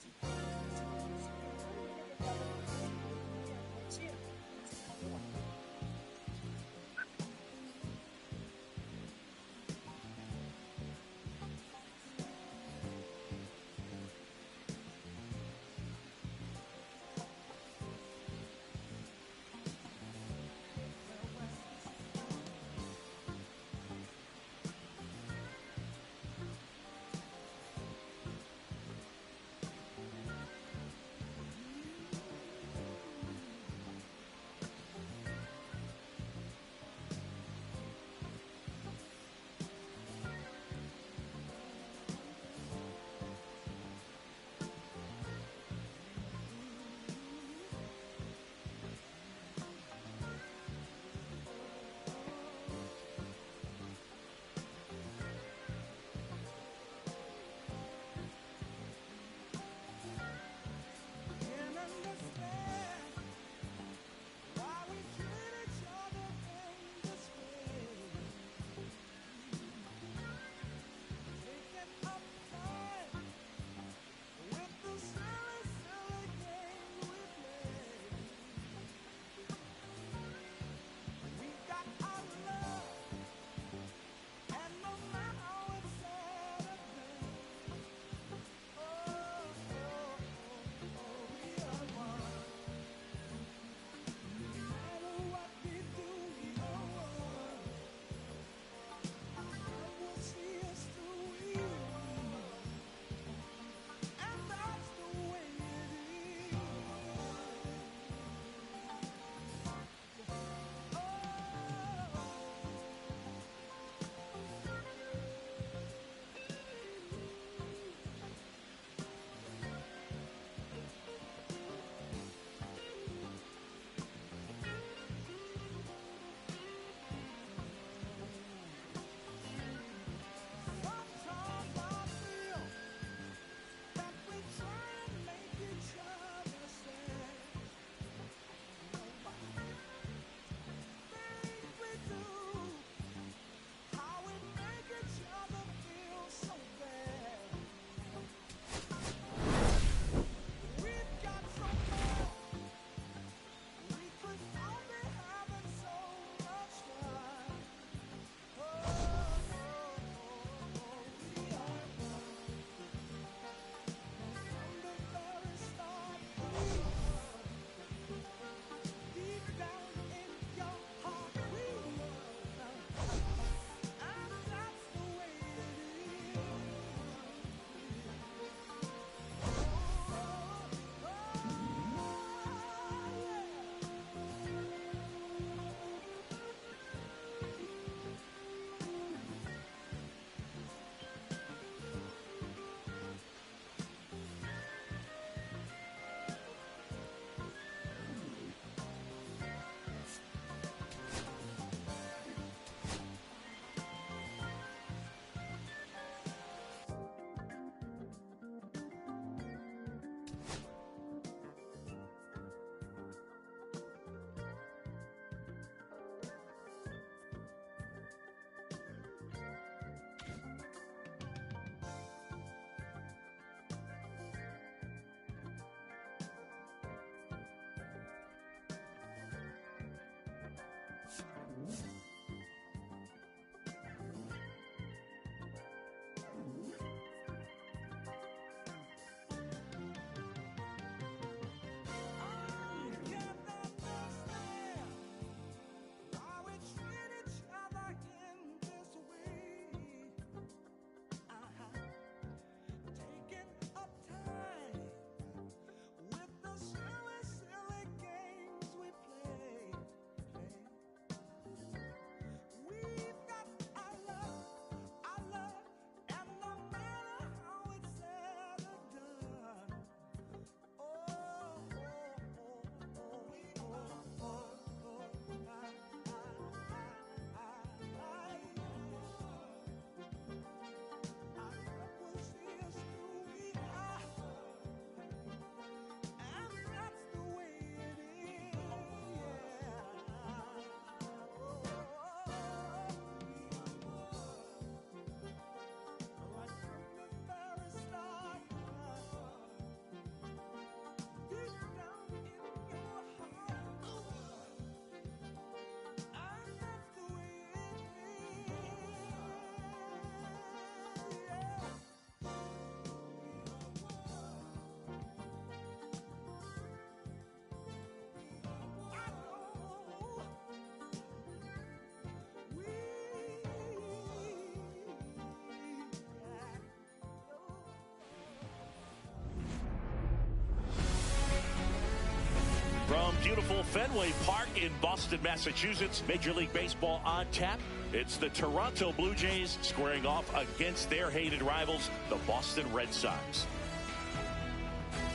beautiful Fenway Park in Boston, Massachusetts. Major League Baseball on tap. It's the Toronto Blue Jays squaring off against their hated rivals, the Boston Red Sox.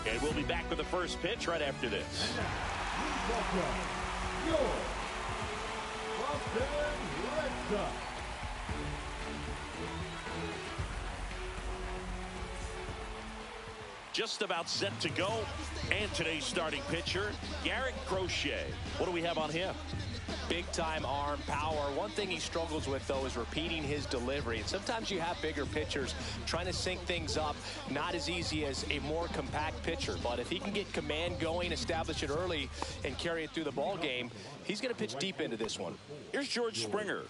And we'll be back with the first pitch right after this. Welcome, your Boston Red Sox. Just about set to go. And today's starting pitcher, Garrett Crochet. What do we have on him? Big time arm power. One thing he struggles with, though, is repeating his delivery. And sometimes you have bigger pitchers trying to sync things up. Not as easy as a more compact pitcher. But if he can get command going, establish it early, and carry it through the ball game, he's going to pitch deep into this one. Here's George Springer.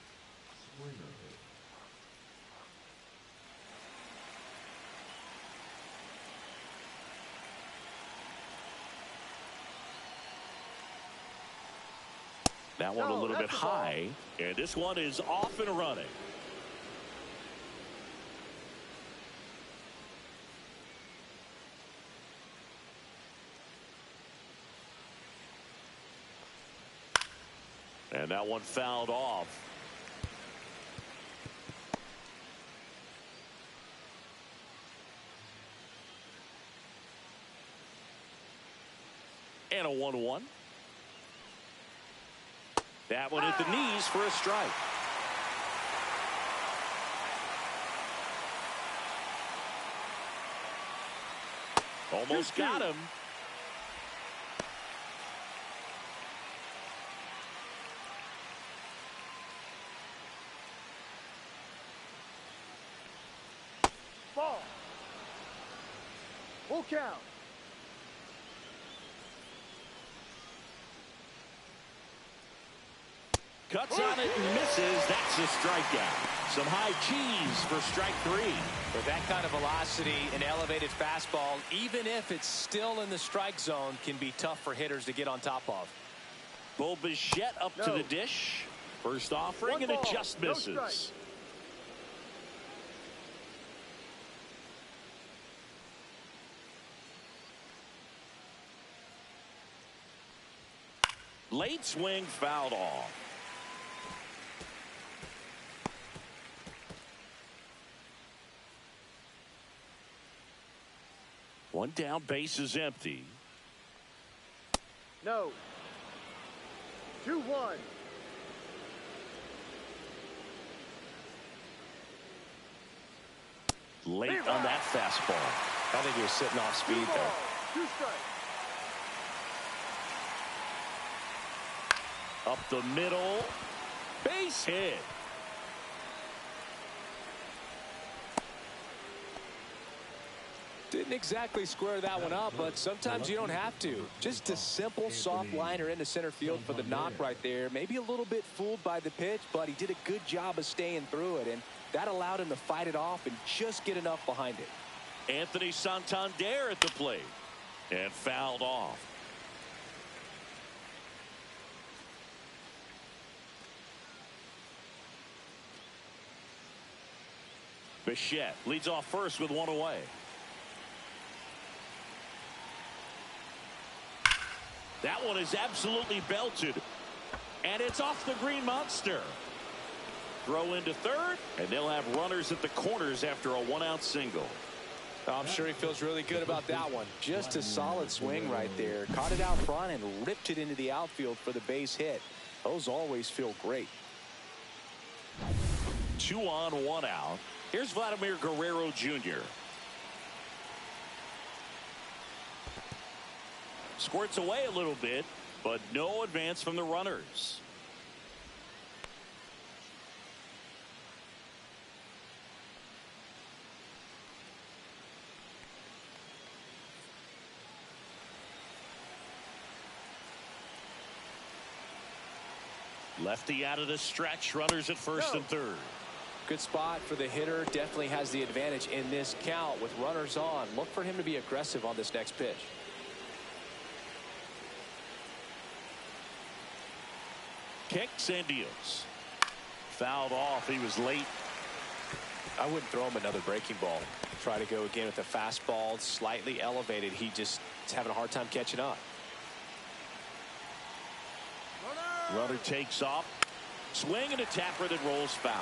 That one a little bit high, and this one is off and running. And that one fouled off. And a 1-1. That one at the knees for a strike. Almost got him. Ball. Full count. Cuts on it and misses. That's a strikeout. Some high cheese for strike 3. With that kind of velocity, an elevated fastball, even if it's still in the strike zone, can be tough for hitters to get on top of. Bo Bichette up to the dish. First offering, and it just misses. Late swing fouled off. One down, base is empty. No. 2-1. Late on that fastball. I think he was sitting off speed there. 2 strikes. Up the middle. Base hit. Didn't exactly square that one up, but sometimes you don't have to. Just a simple soft liner into center field for the knock right there. Maybe a little bit fooled by the pitch, but he did a good job of staying through it, and that allowed him to fight it off and just get enough behind it. Anthony Santander at the plate, and fouled off. Bichette leads off first with 1 away. That one is absolutely belted, and it's off the Green Monster. Throw into third, and they'll have runners at the corners after a 1-out single. I'm sure he feels really good about that one. Just a solid swing right there. Caught it out front and ripped it into the outfield for the base hit. Those always feel great. 2 on, 1 out. Here's Vladimir Guerrero Jr. Squirts away a little bit, but no advance from the runners. Lefty out of the stretch, runners at first and third. Good spot for the hitter. Definitely has the advantage in this count with runners on. Look for him to be aggressive on this next pitch. Kicks and deals. Fouled off. He was late. I wouldn't throw him another breaking ball. Try to go again with the fastball slightly elevated. He just is having a hard time catching up. Runner takes off. Swing and a tapper that rolls foul.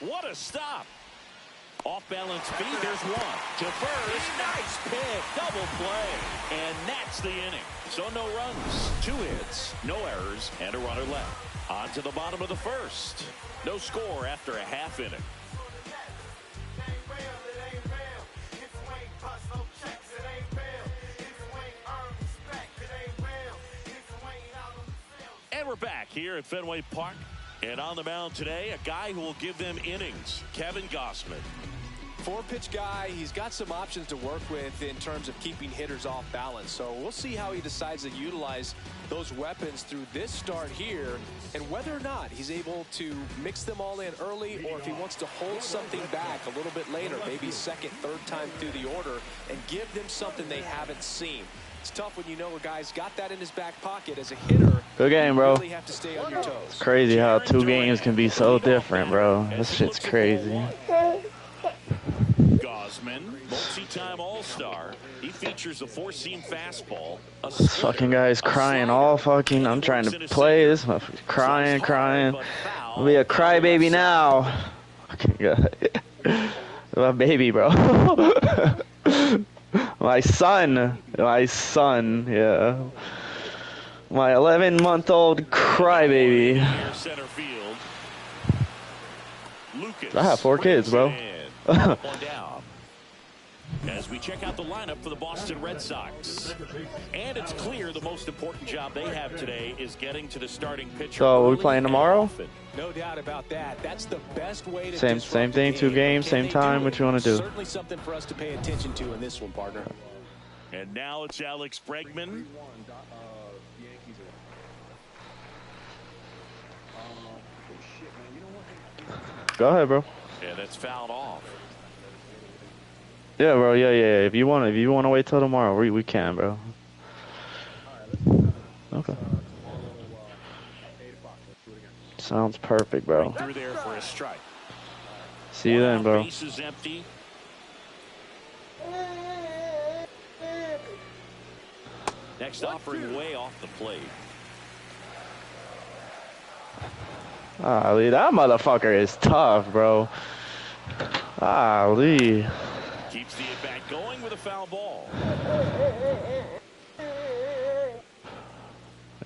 What a stop. Off balance feet. There's one. To first. Nice pick. Double play. And that's the inning. So no runs. 2 hits. No errors. And a runner left. On to the bottom of the first. No score after a half inning. And we're back here at Fenway Park. And on the mound today, a guy who will give them innings, Kevin Gausman. 4-pitch guy. He's got some options to work with in terms of keeping hitters off balance. So we'll see how he decides to utilize those weapons through this start here and whether or not he's able to mix them all in early or if he wants to hold something back a little bit later, maybe second, third time through the order and give them something they haven't seen. It's tough when you know a guy's got that in his back pocket as a hitter. Good game, bro. You really have to stay on your toes. It's crazy how 2 games can be so different, bro. This shit's crazy. Gausman, multi-time All-Star. He features a 4-seam fastball. This fucking guy's crying all fucking. I'm trying to play this. Crying. I'll be a crybaby now. Fucking God. My baby, bro. My son, yeah. My 11-month-old crybaby. I have 4 kids, bro. As we check out the lineup for the Boston Red Sox. And it's clear the most important job they have today is getting to the starting pitcher. So are we playing tomorrow? No doubt about that. That's the best way to same thing, 2 games, same time. What you want to do? Certainly something for us to pay attention to in this one, partner. And now it's Alex Bregman. Go ahead, bro. And it's fouled off. Yeah, bro. Yeah. If you want to wait till tomorrow, we can, bro. Okay. Sounds perfect, bro. Through there for a strike. See you then, bro. Base is empty. Next offering way off the plate. Ali, that motherfucker is tough, bro. Ali. Keeps the at-bat going with a foul ball.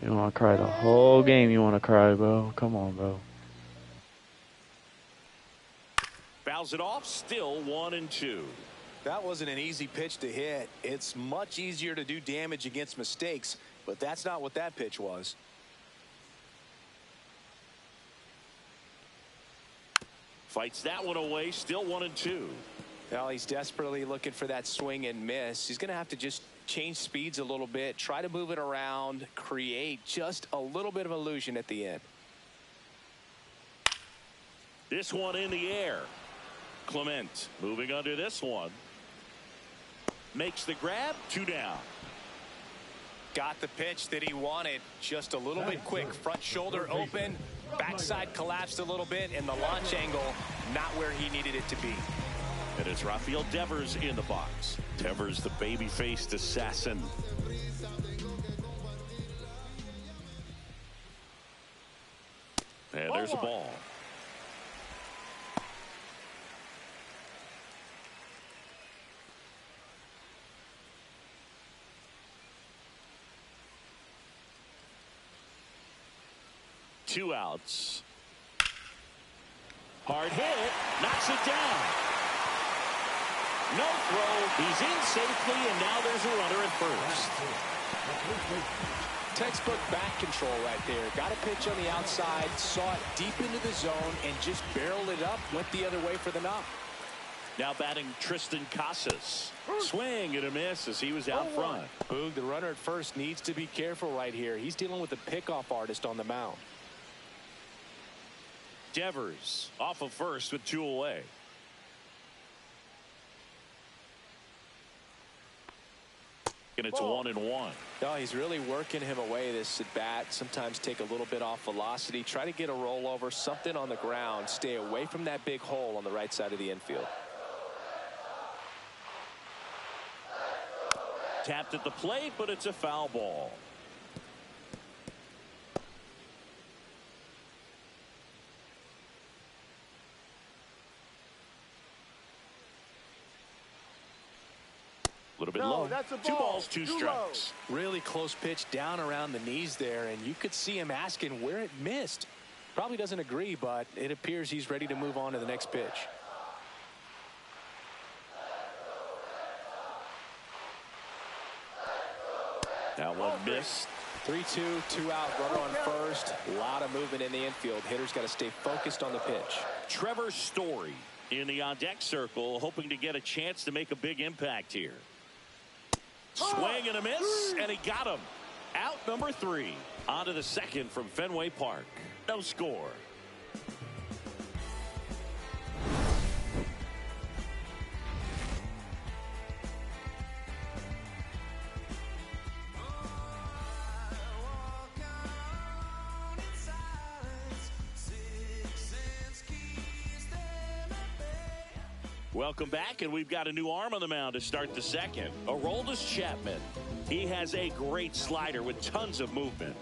You want to cry the whole game, you want to cry, bro. Come on, bro. Fouls it off, still 1-2. That wasn't an easy pitch to hit. It's much easier to do damage against mistakes, but that's not what that pitch was. Fights that one away, still 1-2. Well, he's desperately looking for that swing and miss. He's going to have to just change speeds a little bit, try to move it around, create just a little bit of illusion at the end. This one in the air. Clement moving under this one. Makes the grab, 2 down. Got the pitch that he wanted, just a little bit quick. Front shoulder open, backside collapsed a little bit, and the launch angle not where he needed it to be. And it's Rafael Devers in the box. Devers, the baby-faced assassin. And there's a ball. Two outs. Hard hit, knocks it down. No throw, he's in safely, and now there's a runner at first. Textbook back control right there. Got a pitch on the outside, saw it deep into the zone, and just barreled it up, went the other way for the knock. Now batting Tristan Casas. Swing and a miss as he was out front. Boog, the runner at first needs to be careful right here. He's dealing with a pickoff artist on the mound. Devers off of first with 2 away. And it's 1-1. No, he's really working him away this at bat. Sometimes take a little bit off velocity. Try to get a rollover, something on the ground. Stay away from that big hole on the right side of the infield. Tapped at the plate, but it's a foul ball. A little bit low. That's a ball. 2 balls, 2 strikes. Really close pitch down around the knees there, and you could see him asking where it missed. Probably doesn't agree, but it appears he's ready to move on to the next pitch. That one missed. 3-2, 2 out, runner on first. A lot of movement in the infield. Hitter's got to stay focused on the pitch. Trevor Story in the on-deck circle, hoping to get a chance to make a big impact here. Swing and a miss, and he got him. Out number 3. On to the second from Fenway Park. No score. Welcome back, and we've got a new arm on the mound to start the second. Aroldis Chapman. He has a great slider with tons of movement.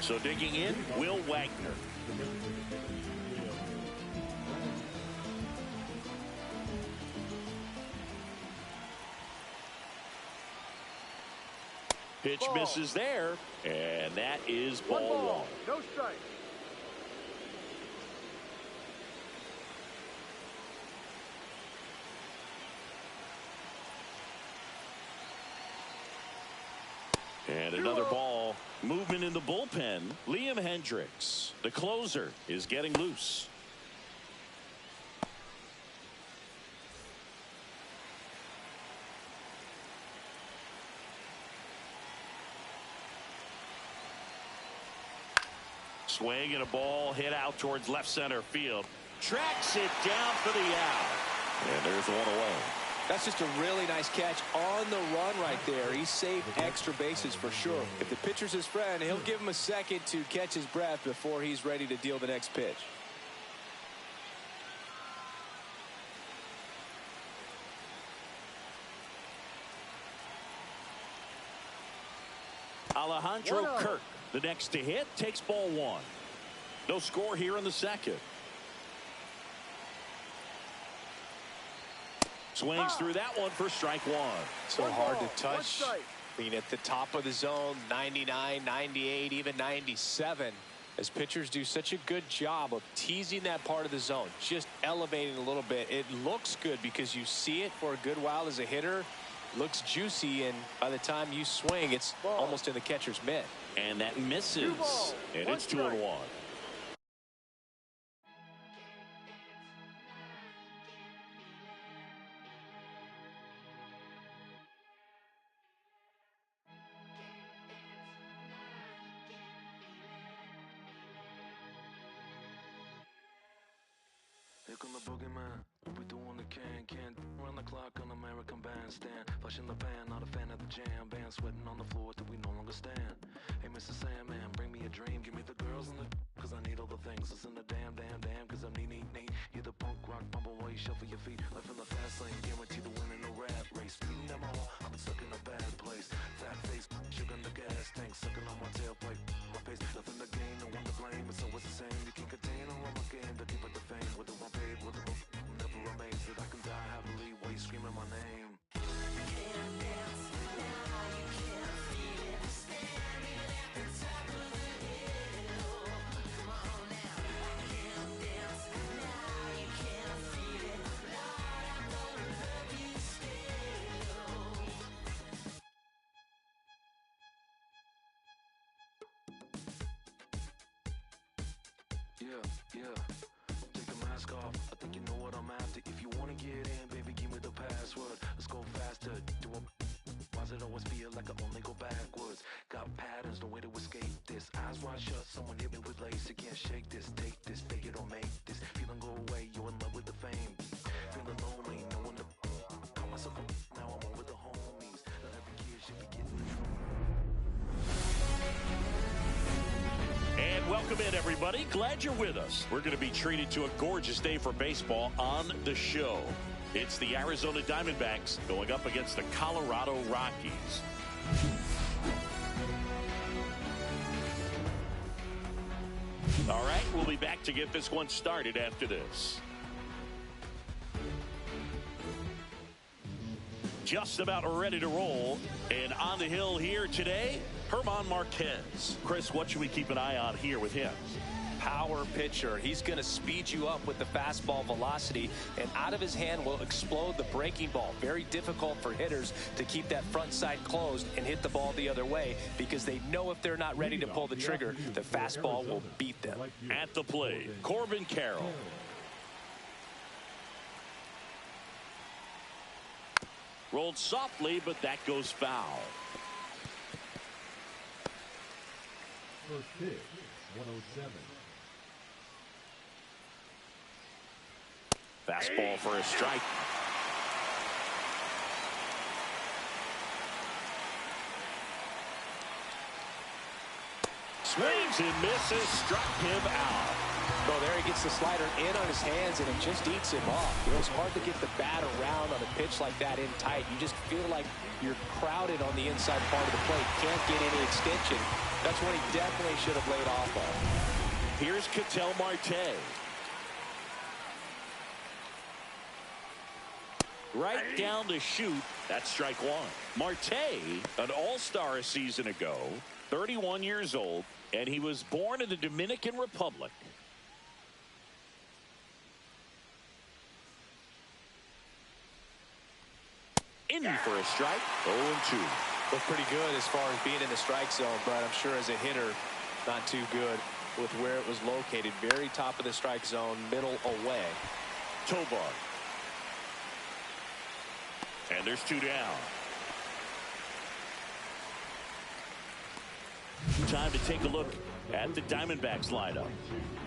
So digging in, Will Wagner. Pitch misses there, and that is ball 1. No strike. And another ball. Movement in the bullpen. Liam Hendricks, the closer, is getting loose. Swing and a ball hit out towards left center field. Tracks it down for the out. And there's one away. That's just a really nice catch on the run right there. He saved extra bases for sure. If the pitcher's his friend, he'll give him a second to catch his breath before he's ready to deal the next pitch. Alejandro Kirk, the next to hit, takes ball 1. No score here in the second. Swings through that one for strike 1. So hard to touch. I mean, at the top of the zone, 99, 98, even 97. As pitchers do such a good job of teasing that part of the zone, just elevating a little bit. It looks good because you see it for a good while as a hitter. Looks juicy, and by the time you swing, it's almost in the catcher's mitt. And that misses. And it's 2-1. Here come the boogeyman. We doing the can't run the clock on American Bandstand. Flush in the pan, not a fan of the jam band. Sweating on the floor till we no longer stand. Hey, Mr. Sandman, bring me a dream. Give me the girls and the cause I need all the things. Listen to damn, cause I'm neat. You're the punk rock bumble while you shuffle your feet. Life in the fast lane, guarantee the win in the rat race. Speeding them all, I'm stuck in a bad place. Fat face, sugar in the gas tank. Sucking on my tailpipe, my pace. Nothing to gain, no one to blame. It's always the same. You can't contain or on my game to keep it the fame. Whether I'm paid, whether I'm never amazed that I can die happily while you screaming my name. Yeah. Take the mask off. I think you know what I'm after. If you wanna get in, baby, give me the password. Let's go faster. Why does it always feel like I only go backwards? Got patterns, no way to escape this. Eyes wide shut, someone hit me with lace. You can't shake this, take this, fake it or make this. Feeling go away, you're in love with the welcome in, everybody. Glad you're with us. We're going to be treated to a gorgeous day for baseball on the show. It's the Arizona Diamondbacks going up against the Colorado Rockies. All right, we'll be back to get this one started after this. Just about ready to roll. And on the hill here today, German Marquez. Chris, what should we keep an eye on here with him? Power pitcher. He's going to speed you up with the fastball velocity, and out of his hand will explode the breaking ball. Very difficult for hitters to keep that front side closed and hit the ball the other way, because they know if they're not ready to pull the trigger, the fastball will beat them. At the plate, Corbin Carroll. Rolled softly, but that goes foul. First pitch, 107. Fastball for a strike. Swings and misses, struck him out. So there he gets the slider in on his hands, and it just eats him off. You know, it's hard to get the bat around on a pitch like that in tight. You just feel like you're crowded on the inside part of the plate. Can't get any extension. That's what he definitely should have laid off on. Here's Ketel Marte. Right down to shoot. That's strike one. Marte, an all-star a season ago, 31 years old, and he was born in the Dominican Republic. In for a strike. 0-2. Looked pretty good as far as being in the strike zone, but I'm sure as a hitter, not too good with where it was located. Very top of the strike zone, middle away. Tovar. And there's two down. Time to take a look at the Diamondbacks lineup.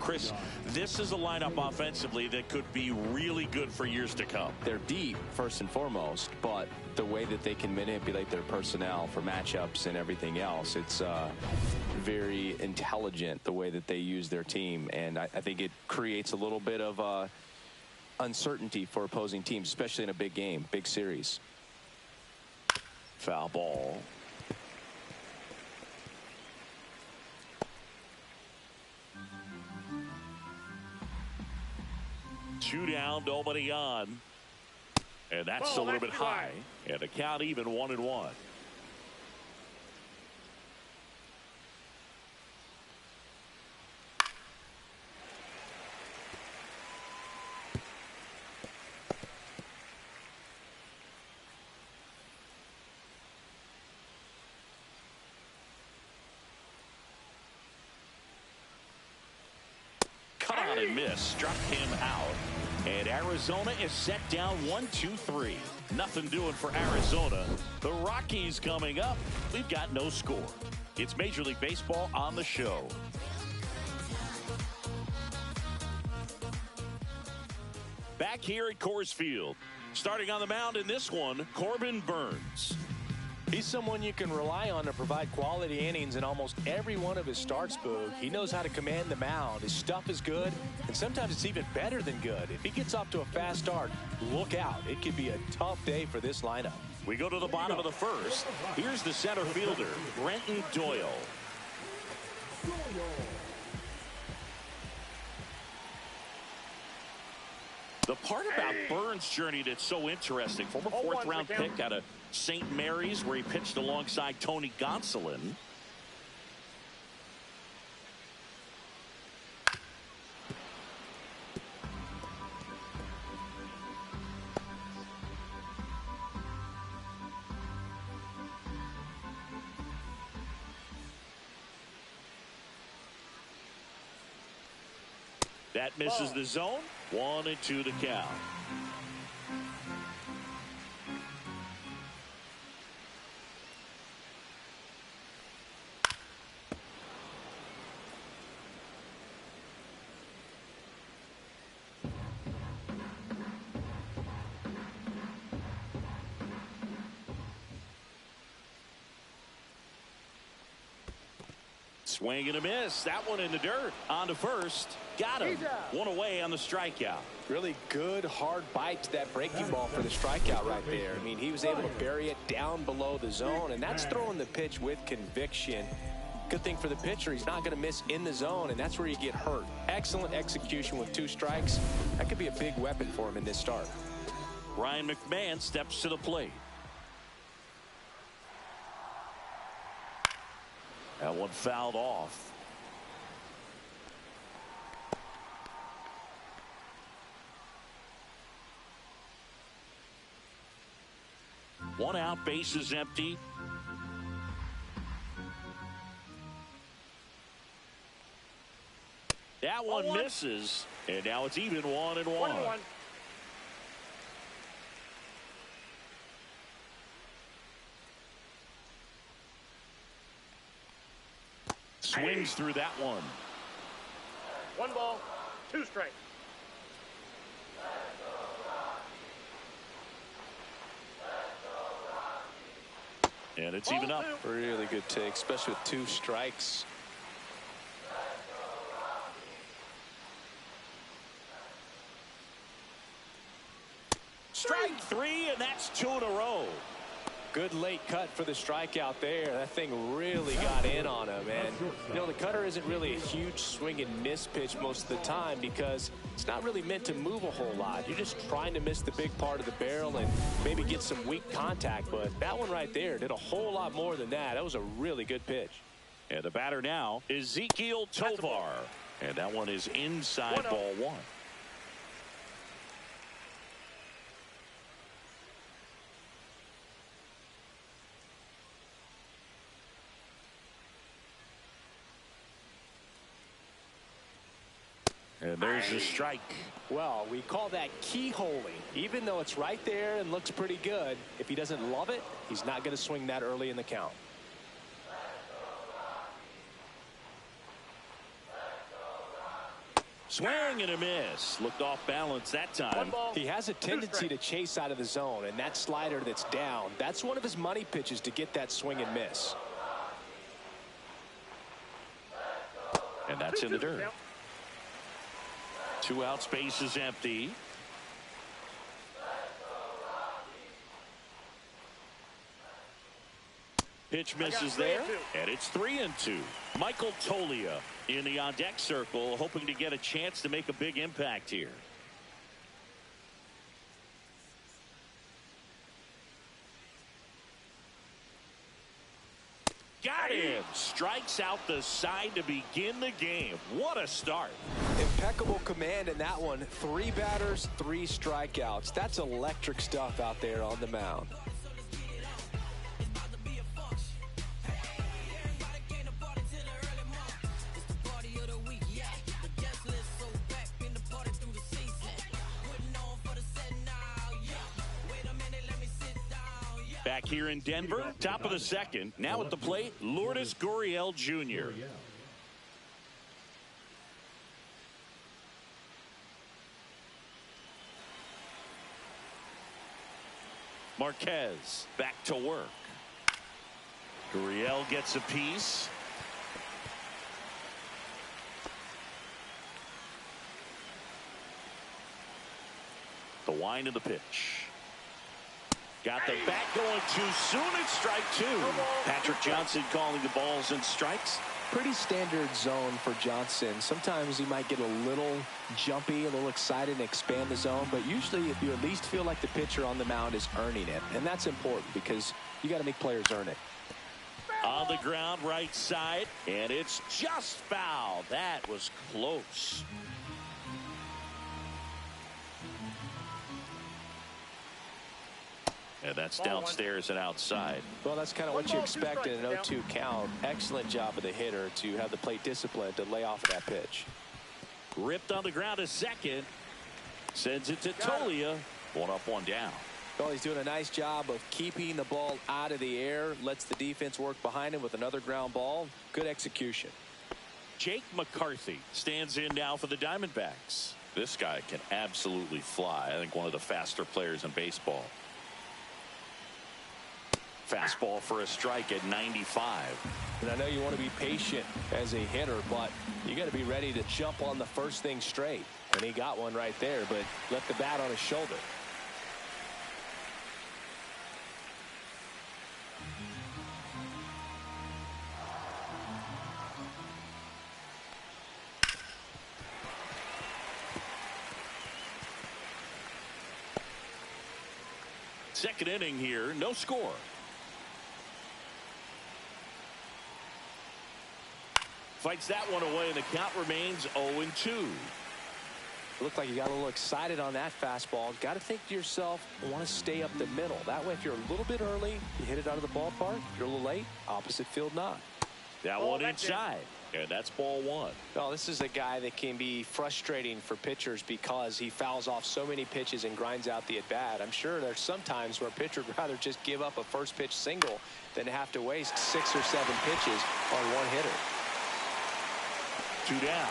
Chris, this is a lineup offensively that could be really good for years to come. They're deep, first and foremost, but the way that they can manipulate their personnel for matchups and everything else, it's very intelligent the way that they use their team, and I think it creates a little bit of uncertainty for opposing teams, especially in a big game, big series. Foul ball. Two down, nobody on. And that's a little bit high. And the count even 1-1. Cut on and miss. Struck him out. And Arizona is set down 1-2-3. Nothing doing for Arizona. The Rockies coming up. We've got no score. It's Major League Baseball on the show. Back here at Coors Field. Starting on the mound in this one, Corbin Burnes. He's someone you can rely on to provide quality innings in almost every one of his starts, Boog. He knows how to command the mound. His stuff is good, and sometimes it's even better than good. If he gets off to a fast start, look out. It could be a tough day for this lineup. We go to the bottom of the first. Here's the center fielder, Brenton Doyle. The part about Burnes' journey that's so interesting, former fourth-round pick out of St. Mary's, where he pitched alongside Tony Gonsolin. That misses the zone. 1-2 the count. Swing and a miss. That one in the dirt. On to first. Got him. One away on the strikeout. Really good, hard bite to that breaking ball for the strikeout right there. I mean, he was able to bury it down below the zone, and that's throwing the pitch with conviction. Good thing for the pitcher, he's not going to miss in the zone, and that's where you get hurt. Excellent execution with 2 strikes. That could be a big weapon for him in this start. Ryan McMahon steps to the plate. That one fouled off. One out, bases empty. That one misses, and now it's even 1-1. Swings through that one. 1 ball, 2 strikes. And it's even up. Really good take, especially with 2 strikes. Strike 3, and that's 2 in a row. Good late cut for the strikeout there. That thing really got in on him. And, you know, the cutter isn't really a huge swing and miss pitch most of the time because it's not really meant to move a whole lot. You're just trying to miss the big part of the barrel and maybe get some weak contact. But that one right there did a whole lot more than that. That was a really good pitch. And the batter now is Ezekiel Tovar. And that one is inside ball 1. And there's the strike. Well, we call that keyholing. Even though it's right there and looks pretty good, if he doesn't love it, he's not going to swing that early in the count. Swing and a miss. Looked off balance that time. He has a tendency to chase out of the zone, and that slider that's down, that's one of his money pitches to get that swing and miss. And that's in the dirt. 2 outs, base is empty. Pitch misses there, and it's 3-2. Michael Tolia in the on-deck circle, hoping to get a chance to make a big impact here. Got him. Strikes out the side to begin the game. What a start. Impeccable command in that one. 3 batters, 3 strikeouts. That's electric stuff out there on the mound. Back here in Denver, top of the second. Now at the plate, Lourdes Gurriel Jr. Marquez back to work. Gurriel gets a piece. The wind of the pitch. Got the bat going too soon. It's strike 2. Patrick Johnson calling the balls and strikes. Pretty standard zone for Johnson. Sometimes he might get a little jumpy, a little excited and expand the zone, but usually if you at least feel like the pitcher on the mound is earning it, and that's important because you got to make players earn it. On the ground, right side, and it's just foul. That was close. And that's downstairs and outside. Well, that's kind of what you expect in an 0-2 count. Excellent job of the hitter to have the plate discipline to lay off of that pitch. Ripped on the ground a second. Sends it to Tolia. 1 up, 1 down. Well, he's doing a nice job of keeping the ball out of the air. Lets the defense work behind him with another ground ball. Good execution. Jake McCarthy stands in now for the Diamondbacks. This guy can absolutely fly. I think one of the faster players in baseball. Fastball for a strike at 95. And I know you want to be patient as a hitter, but you got to be ready to jump on the first thing straight. And he got one right there, but left the bat on his shoulder. Second inning here, no score. Fights that one away, and the count remains 0-2. Looked like you got a little excited on that fastball. Got to think to yourself, want to stay up the middle. That way, if you're a little bit early, you hit it out of the ballpark. If you're a little late, opposite field knock. That one inside, and that's ball one. Well, this is a guy that can be frustrating for pitchers because he fouls off so many pitches and grinds out the at-bat. I'm sure there's some times where a pitcher would rather just give up a first pitch single than have to waste 6 or 7 pitches on one hitter. 2 down.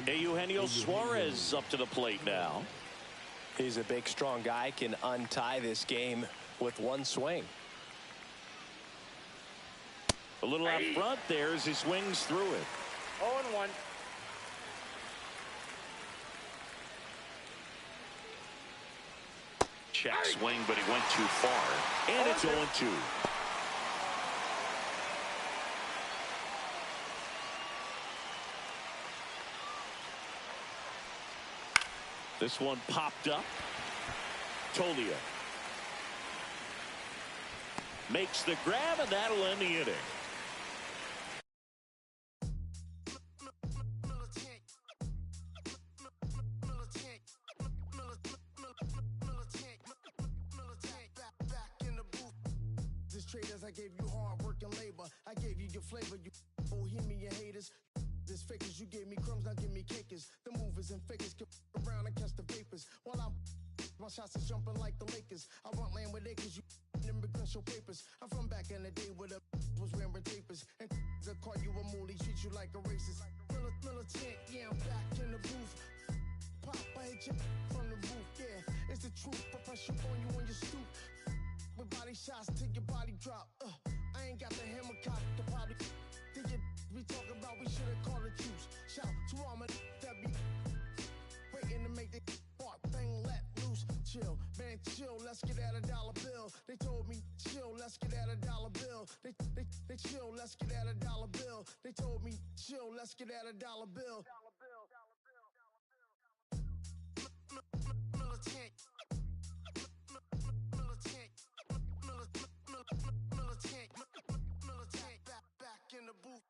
Eugenio Suarez up to the plate now. He's a big, strong guy, can untie this game with one swing. A little out front there as he swings through it. 0-1. Check swing, but he went too far. And it's 0-2. This one popped up. Tolia makes the grab, and that'll end the inning. Traders, I gave you hard work and labor. I gave you your flavor, you bohemian haters. This fakers, you gave me crumbs, now give me cakers. The movers and fakers get around and catch the vapors. While my shots is jumping like the Lakers. I want land with acres, you immigrants show papers. I'm from back in the day where the was wearing tapers. And they'll call you a moolie, treat you like a racist. Militant, yeah, I'm back in the booth. Pop, I hit you from the roof, yeah. It's the truth, but pressure on you on your stoop. With body shots till your body drop. I ain't got the hammer cock to probably think it we talking about. We should have called the troops. Shout to all my that be waiting to make the spark thing let loose. Chill, man, chill. Let's get at $1 bill. They told me chill. Let's get at $1 bill. They chill. Let's get at $1 bill. They told me chill. Let's get at $1 bill. Militant. Back in the booth.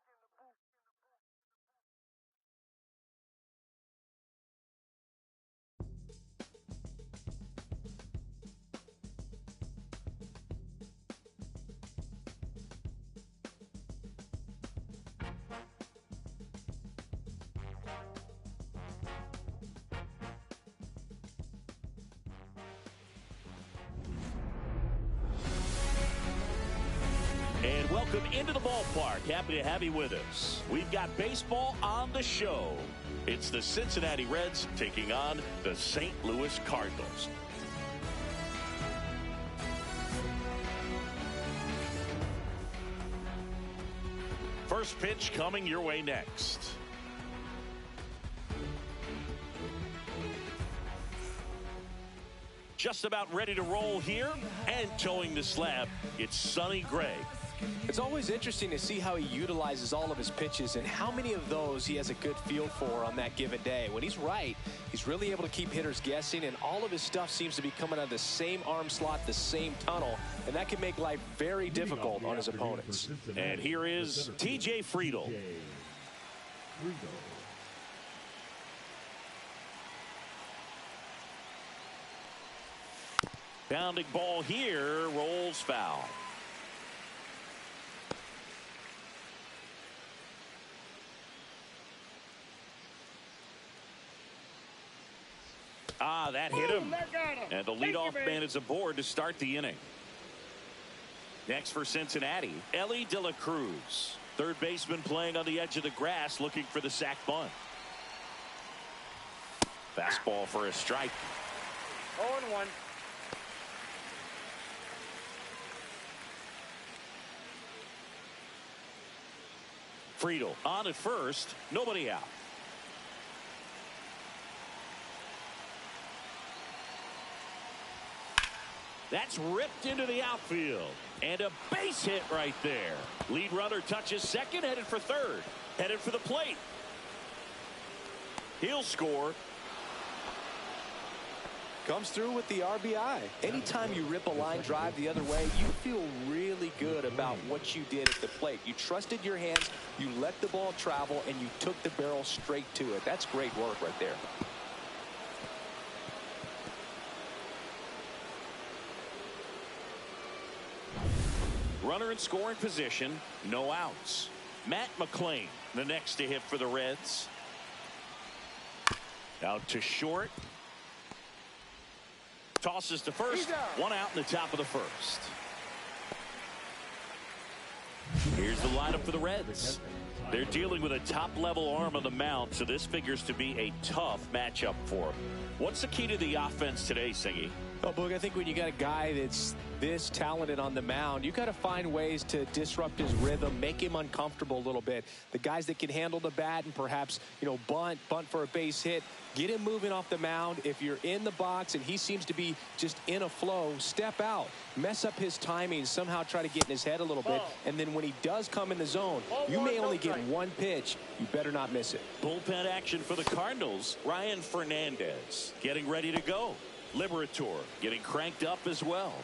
And welcome into the ballpark. Happy to have you with us. We've got baseball on the show. It's the Cincinnati Reds taking on the St. Louis Cardinals. First pitch coming your way next. Just about ready to roll here, and towing the slab, it's Sonny Gray. It's always interesting to see how he utilizes all of his pitches and how many of those he has a good feel for on that given day. When he's right, he's really able to keep hitters guessing, and all of his stuff seems to be coming out of the same arm slot, the same tunnel, and that can make life very difficult on his opponents. And here is TJ Friedl. Bounding ball here, rolls foul. That hit him. And the leadoff man is aboard to start the inning. Next for Cincinnati, Ellie De La Cruz. Third baseman playing on the edge of the grass looking for the sac bunt. Fastball for a strike. 0-1. Friedel on at first, nobody out. That's ripped into the outfield. And a base hit right there. Lead runner touches second, headed for third. Headed for the plate. He'll score. Comes through with the RBI. Anytime you rip a line drive the other way, you feel really good about what you did at the plate. You trusted your hands, you let the ball travel, and you took the barrel straight to it. That's great work right there. Runner in scoring position, no outs. Matt McClain, the next to hit for the Reds. Out to short. Tosses to first. One out in the top of the first. Here's the lineup for the Reds. They're dealing with a top-level arm on the mound, so this figures to be a tough matchup for them. What's the key to the offense today, Singy? Well, Boog, I think when you got a guy that's this talented on the mound, you got to find ways to disrupt his rhythm, make him uncomfortable a little bit. The guys that can handle the bat and perhaps, bunt for a base hit, get him moving off the mound. If you're in the box and he seems to be just in a flow, step out, mess up his timing, somehow try to get in his head a little bit. And then when he does come in the zone, you may only get one pitch. You better not miss it. Bullpen action for the Cardinals. Ryan Fernandez getting ready to go. Liberator getting cranked up as well.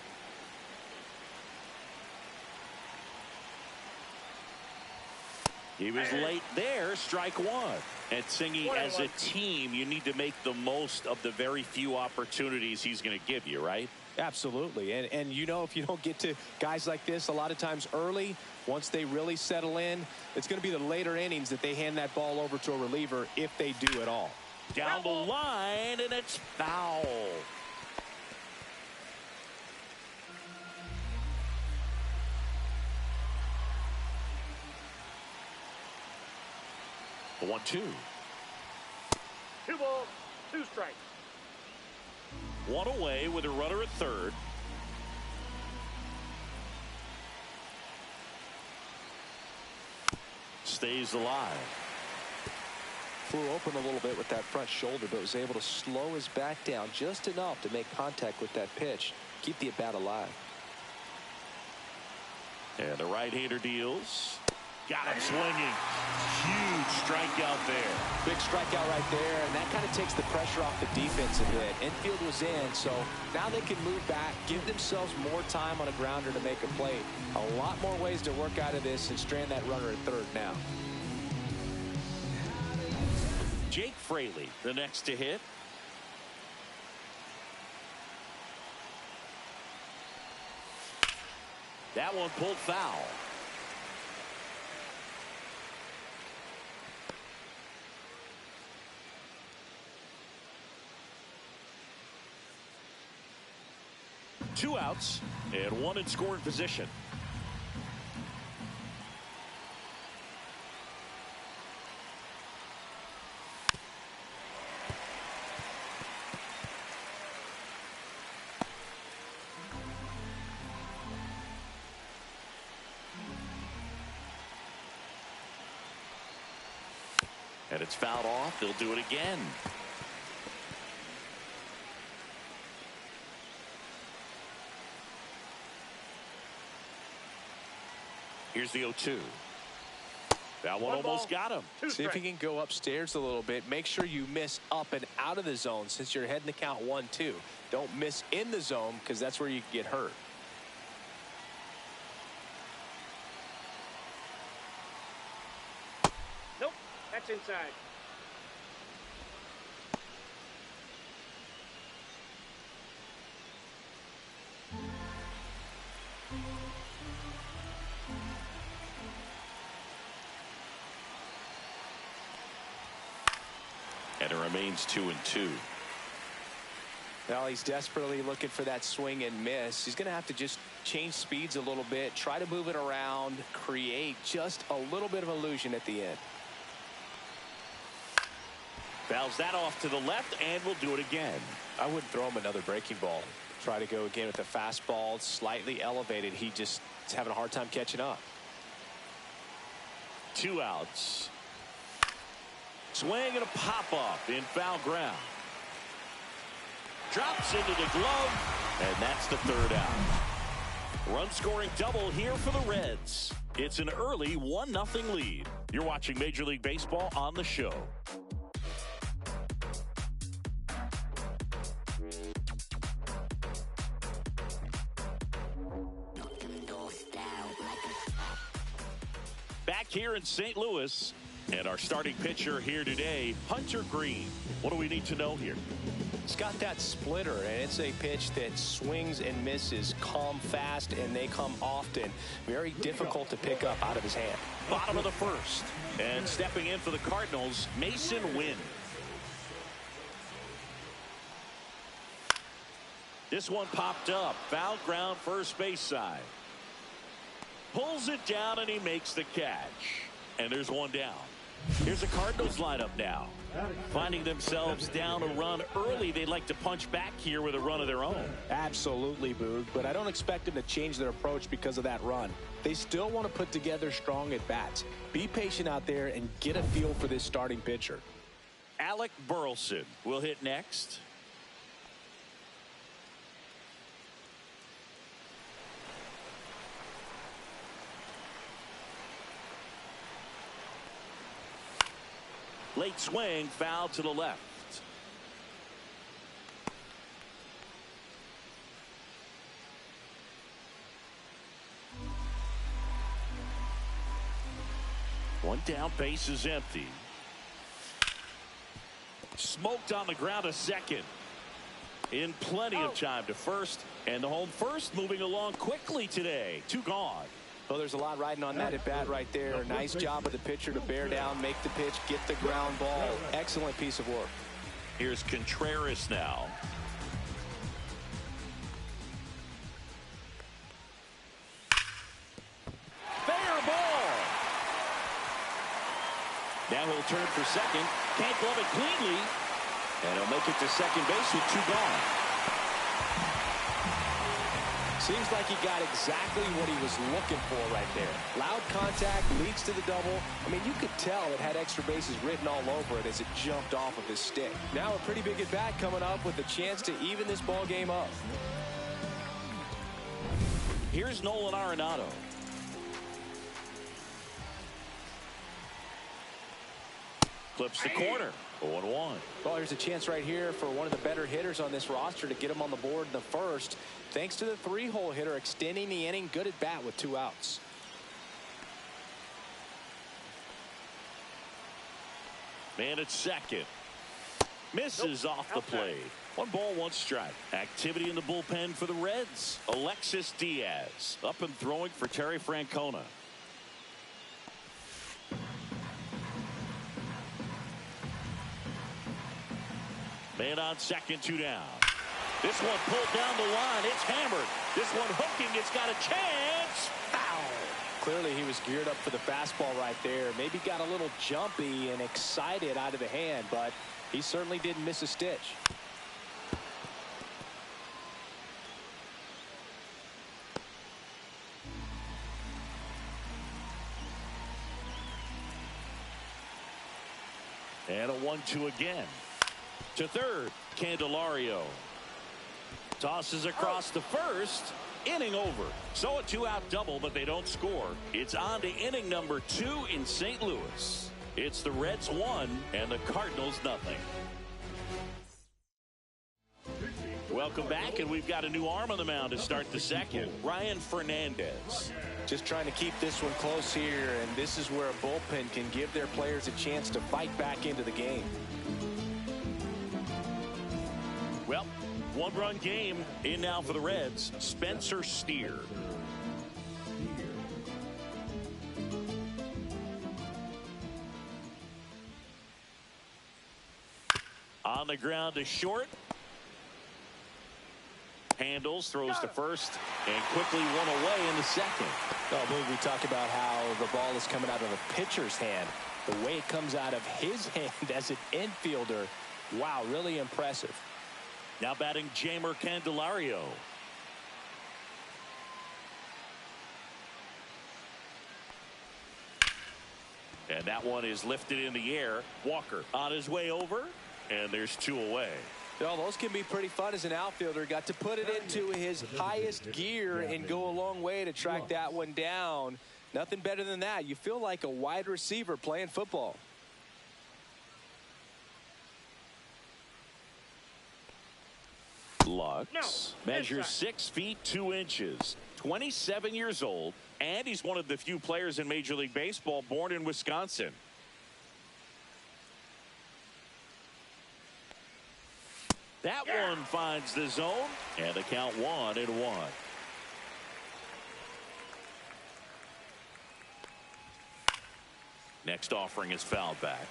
He was late there, strike one. And Singy, as a team, you need to make the most of the very few opportunities he's going to give you, right? Absolutely. And if you don't get to guys like this a lot of times early, once they really settle in, it's going to be the later innings that they hand that ball over to a reliever if they do at all. Down the line, and it's foul. The 1-2. 2 balls, 2 strikes. One away with a runner at third. Stays alive. Flew open a little bit with that front shoulder, but was able to slow his back down just enough to make contact with that pitch. Keep the at-bat alive. And the right-hander deals. Got him swinging. Huge strikeout there. Big strikeout right there, and that kind of takes the pressure off the defense a bit. Infield was in, so now they can move back, give themselves more time on a grounder to make a play. A lot more ways to work out of this and strand that runner at third now. Jake Fraley, the next to hit. That one pulled foul. Two outs and one in scoring position. And it's fouled off. They'll do it again. Here's the 0-2. That one almost got him. See if he can go upstairs a little bit. Make sure you miss up and out of the zone since you're heading to count 1-2. Don't miss in the zone because that's where you can get hurt. Nope, that's inside. And it remains 2-2. Well, he's desperately looking for that swing and miss. He's going to have to just change speeds a little bit, try to move it around, create just a little bit of illusion at the end. Fouls that off to the left and will do it again. I wouldn't throw him another breaking ball. Try to go again with the fastball slightly elevated. He just is having a hard time catching up. 2 outs. Swing and a pop-up in foul ground. Drops into the glove, and that's the 3rd out. Run-scoring double here for the Reds. It's an early 1-0 lead. You're watching Major League Baseball on the show. Back here in St. Louis, and our starting pitcher here today, Hunter Green. What do we need to know here? It's got that splitter, and it's a pitch that swings and misses, come fast, and they come often. Very difficult to pick up out of his hand. Bottom of the 1st. And stepping in for the Cardinals, Mason Wynn. This one popped up. Foul ground, first base side. Pulls it down, and he makes the catch. And there's one down. Here's the Cardinals lineup now. Finding themselves down a run early, they'd like to punch back here with a run of their own. Absolutely, Boog, but I don't expect them to change their approach because of that run. They still want to put together strong at-bats. Be patient out there and get a feel for this starting pitcher. Alec Burleson will hit next. Late swing, foul to the left. One down, base is empty. Smoked on the ground a second. In plenty of time to first, and the home first moving along quickly today. 2 gone. Well, there's a lot riding on that at bat right there. Nice job of the pitcher to bear down, make the pitch, get the ground ball. Excellent piece of work. Here's Contreras now. Fair ball. Now he'll turn for second. Can't glove it cleanly. And he'll make it to second base with 2 gone. Seems like he got exactly what he was looking for right there. Loud contact leads to the double. I mean, you could tell it had extra bases written all over it as it jumped off of his stick. Now a pretty big at bat coming up with a chance to even this ball game up. Here's Nolan Arenado. Clips the corner. 0-1. Well, there's a chance right here for one of the better hitters on this roster to get him on the board in the first. Thanks to the 3-hole hitter extending the inning. Good at bat with 2 outs. Man at second. Misses off the plate. 1 ball, 1 strike. Activity in the bullpen for the Reds. Alexis Diaz up and throwing for Terry Francona. Man on second, 2 down. This one pulled down the line. It's hammered. This one hooking. It's got a chance. Foul. Clearly he was geared up for the fastball right there. Maybe got a little jumpy and excited out of the hand, but he certainly didn't miss a stitch. And a 1-2 again. To third, Candelario. Tosses across to first. Inning over. So a 2-out double, but they don't score. It's on to inning number 2 in St. Louis. It's the Reds 1 and the Cardinals nothing. Welcome back, and we've got a new arm on the mound to start the second. Ryan Fernandez. Just trying to keep this one close here, and this is where a bullpen can give their players a chance to fight back into the game. Well, 1-run game in now for the Reds. Spencer Steer. On the ground to short. Handles, throws to first, and quickly one away in the second. Oh, Boog, we talked about how the ball is coming out of a pitcher's hand. the way it comes out of his hand as an infielder. Wow, really impressive. Now batting Jamer Candelario. And that one is lifted in the air. Walker on his way over, and there's 2 away. Well, those can be pretty fun as an outfielder. Got to put it into his highest gear and go a long way to track that one down. Nothing better than that. You feel like a wide receiver playing football. Lux measures 6 feet 2 inches, 27 years old, and he's one of the few players in Major League Baseball born in Wisconsin. That one finds the zone, and the count 1-1. Next offering is fouled back.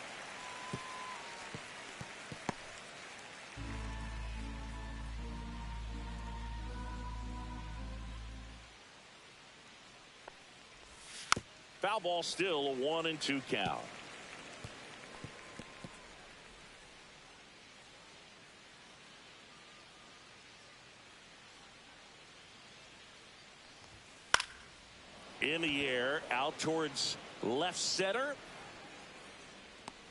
Foul ball, still a 1-2 count. In the air, out towards left center.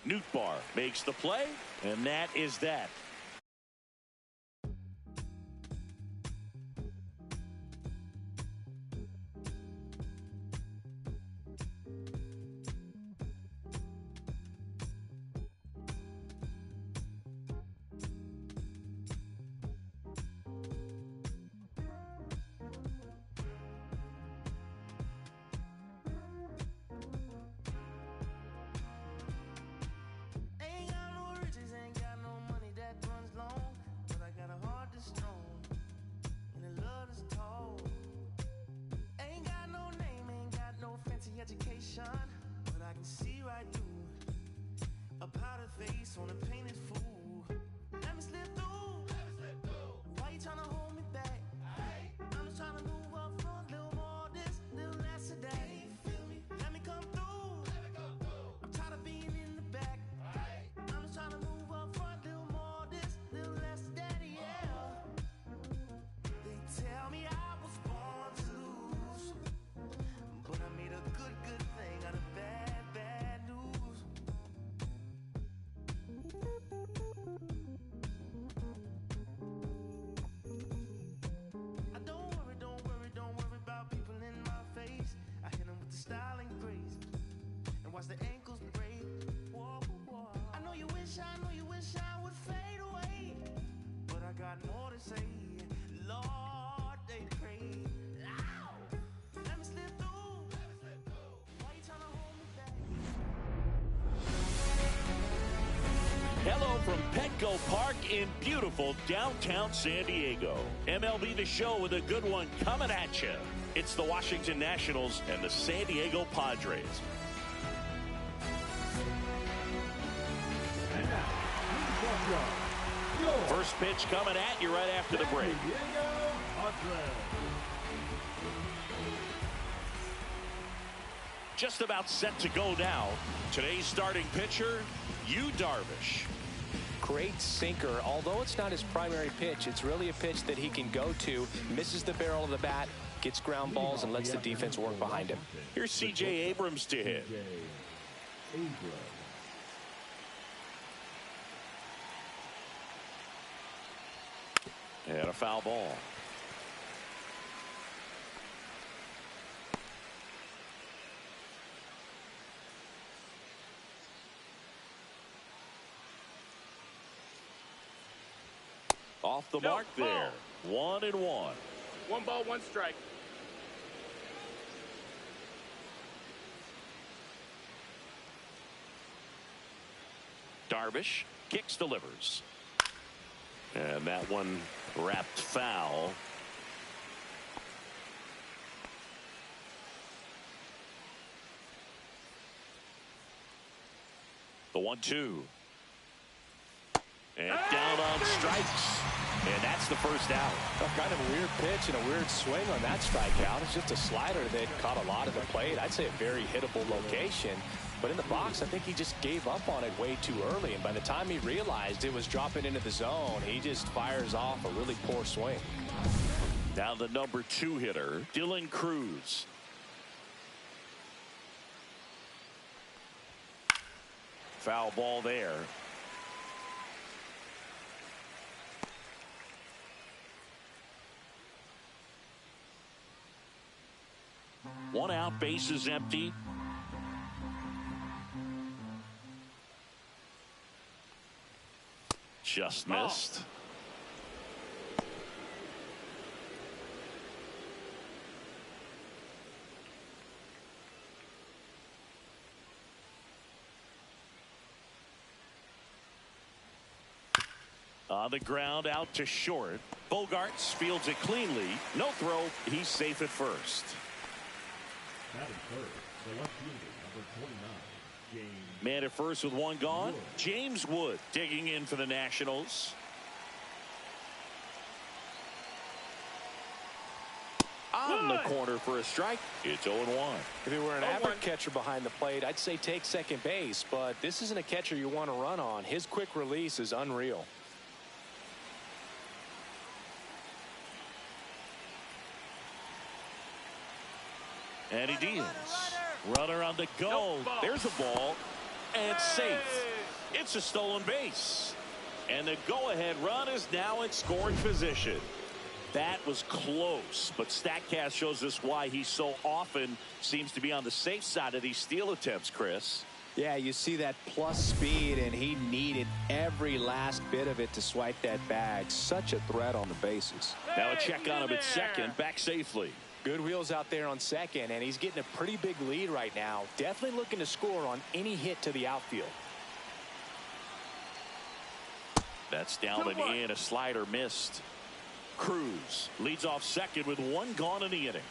Nootbaar makes the play, and that is that. Education, but I can see right through a powder face on a painted fool. Let me slip through. Why you trying to hold me back? I'm just trying to move up front, little more this, little less of that. Let me come through. I'm tired of being in the back. I'm just trying to move up front, little more this, little less of that. Yeah. They tell me I was born to lose, but I made a good thing out of bad news. I don't worry about people in my face. I hit them with the style and grace, and watch the ankles break. Whoa, whoa. I know you wish I would fade away, but I got more to say. Lord, they pray. Ow! Let me slip through. Why you trying to hold me back? Hello from Petco Park in beautiful downtown San Diego. MLB The Show with a good one coming at you. It's the Washington Nationals and the San Diego Padres. First pitch coming at you right after the break. Just about set to go now. Today's starting pitcher, Yu Darvish. Great sinker. Although it's not his primary pitch, it's really a pitch that he can go to. Misses the barrel of the bat, gets ground balls, and lets the defense work behind him. Here's C.J. Abrams to hit. And a foul ball. Off the mark there. 1-1. 1 ball, 1 strike. Darvish kicks, delivers. And that one wrapped foul. The 1-2. And down on strikes. And that's the first out. Kind of a weird pitch and a weird swing on that strikeout. It's just a slider that caught a lot of the plate. I'd say a very hittable location. But in the box, I think he just gave up on it way too early. And by the time he realized it was dropping into the zone, he just fires off a really poor swing. Now the number 2 hitter, Dylan Cruz. Foul ball there. One out, base is empty. Just missed. On the ground, out to short. Bogarts fields it cleanly. No throw. He's safe at first. Batting third, the left fielder, number 29, James. Man at first with one gone. James Wood digging in for the Nationals. On the corner for a strike. It's 0-1. If he were an average catcher behind the plate, I'd say take second base. But this isn't a catcher you want to run on. His quick release is unreal. And he deals. Runner on the go. There's a ball. And safe. It's a stolen base. And the go-ahead run is now in scoring position. That was close. But StatCast shows us why he so often seems to be on the safe side of these steal attempts, Chris. Yeah, you see that plus speed, and he needed every last bit of it to swipe that bag. Such a threat on the bases. Now a check on him at second. Back safely. Good wheels out there on second, and he's getting a pretty big lead right now. Definitely looking to score on any hit to the outfield. That's down and in. A slider missed. Cruz leads off second with one gone in the inning.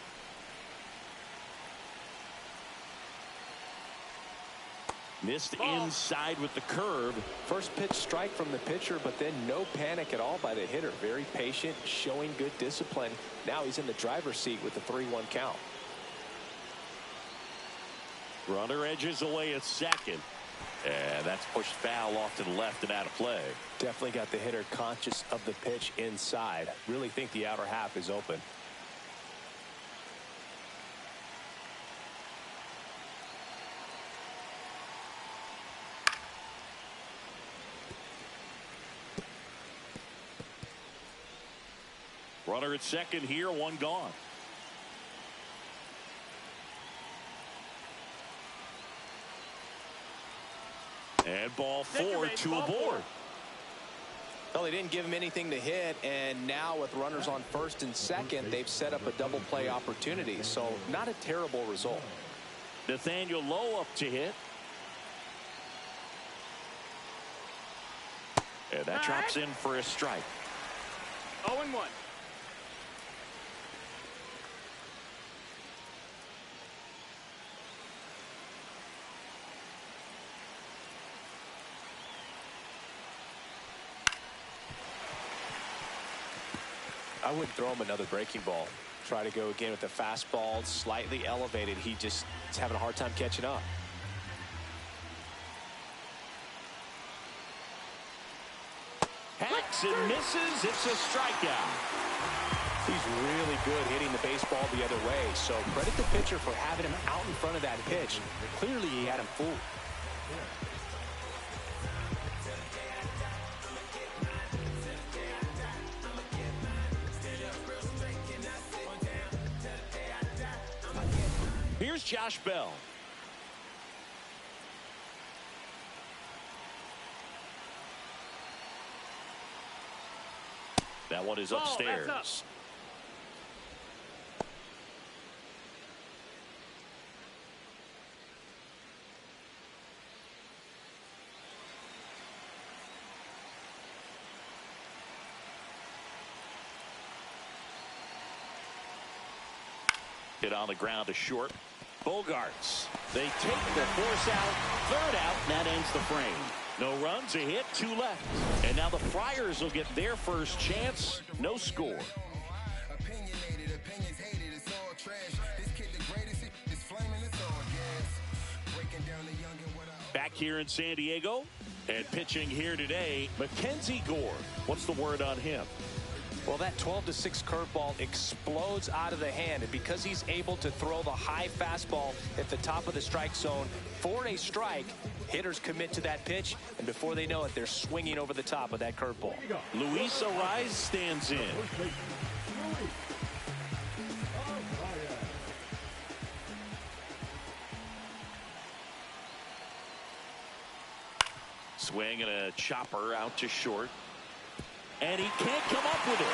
Missed inside with the curve. First pitch strike from the pitcher, but then no panic at all by the hitter. Very patient, showing good discipline. Now he's in the driver's seat with the 3-1 count. Runner edges away at second. And that's pushed foul off to the left and out of play. Definitely got the hitter conscious of the pitch inside. Really think the outer half is open. Runner at second here, one gone. And ball 4, 2 aboard. Well, they didn't give him anything to hit, and now with runners on first and second, they've set up a double play opportunity. So not a terrible result. Nathaniel Lowe up to hit. And that drops in for a strike. 0-1. I wouldn't throw him another breaking ball. Try to go again with the fastball, slightly elevated. He just is having a hard time catching up. Hacks and misses. It's a strikeout. He's really good hitting the baseball the other way. So credit the pitcher for having him out in front of that pitch. Clearly he had him fooled. Here's Josh Bell. That one is upstairs. Up. Hit on the ground to short. Bogarts. They take the force out. Third out. And that ends the frame. No runs, a hit, 2 left. And now the Friars will get their first chance. No score. Opinionated, opinions hated, it's all trash. This kid the greatest, it's flaming, it's all gas. Breaking down the young here in San Diego. And pitching here today, Mackenzie Gore. What's the word on him? Well, that 12-6 curveball explodes out of the hand, and because he's able to throw the high fastball at the top of the strike zone for a strike, hitters commit to that pitch, and before they know it, they're swinging over the top of that curveball. Luis Ariz stands in. Swing and a chopper out to short. And he can't come up with it.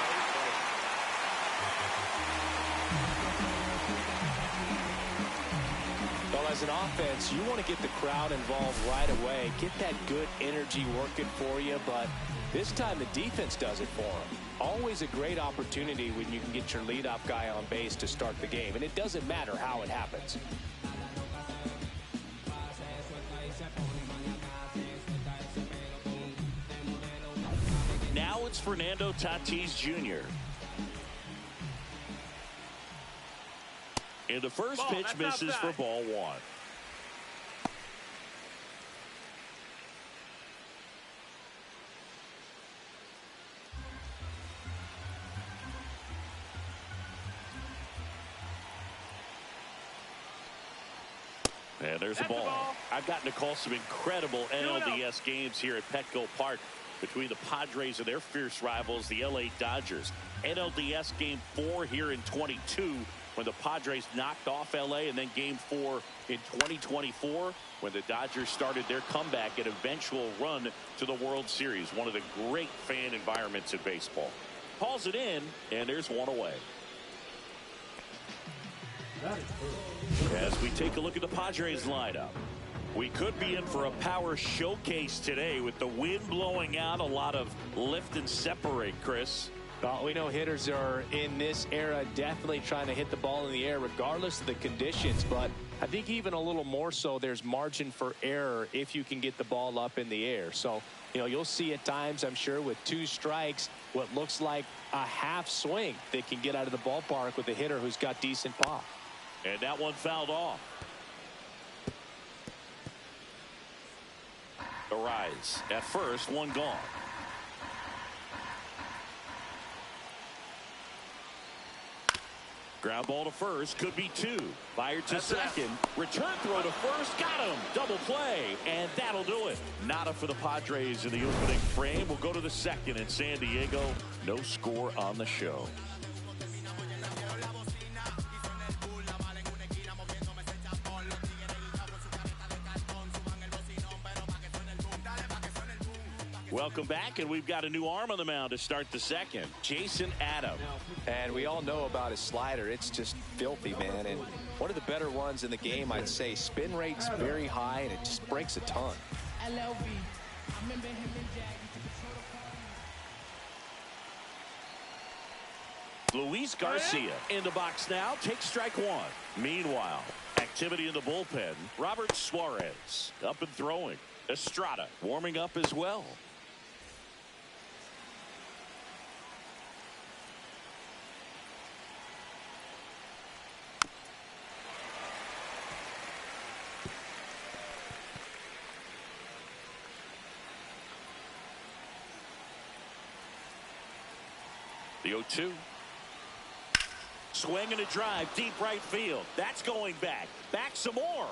Well, as an offense, you want to get the crowd involved right away. Get that good energy working for you, but this time the defense does it for them. Always a great opportunity when you can get your leadoff guy on base to start the game, and it doesn't matter how it happens. Now it's Fernando Tatis Jr. And the first pitch misses for ball one. And there's the ball. I've gotten to call some incredible NLDS games here at Petco Park between the Padres and their fierce rivals, the LA Dodgers. NLDS Game 4 here in 22 when the Padres knocked off LA, and then Game 4 in 2024 when the Dodgers started their comeback and eventual run to the World Series. One of the great fan environments in baseball. Calls it in, and there's one away. As we take a look at the Padres lineup, we could be in for a power showcase today with the wind blowing out, a lot of lift and separate, Chris. Well, we know hitters are in this era definitely trying to hit the ball in the air regardless of the conditions, but I think even a little more so there's margin for error if you can get the ball up in the air. So, you'll see at times, I'm sure, with 2 strikes, what looks like a half swing that can get out of the ballpark with a hitter who's got decent pop. And that one fouled off. Ariz at first, one gone. Ground ball to first, could be 2. Fired to second. Return throw to first, got him. Double play, and that'll do it. Nada for the Padres in the opening frame. We'll go to the second in San Diego. No score on the show. Welcome back, and we've got a new arm on the mound to start the second. Jason Adam. And we all know about his slider. It's just filthy, man. And one of the better ones in the game, I'd say. Spin rate's very high, and it just breaks a ton. Luis Garcia in the box now. Takes strike 1. Meanwhile, activity in the bullpen. Robert Suarez up and throwing. Estrada warming up as well. The 0-2. Swing and a drive, deep right field. That's going back. Back some more.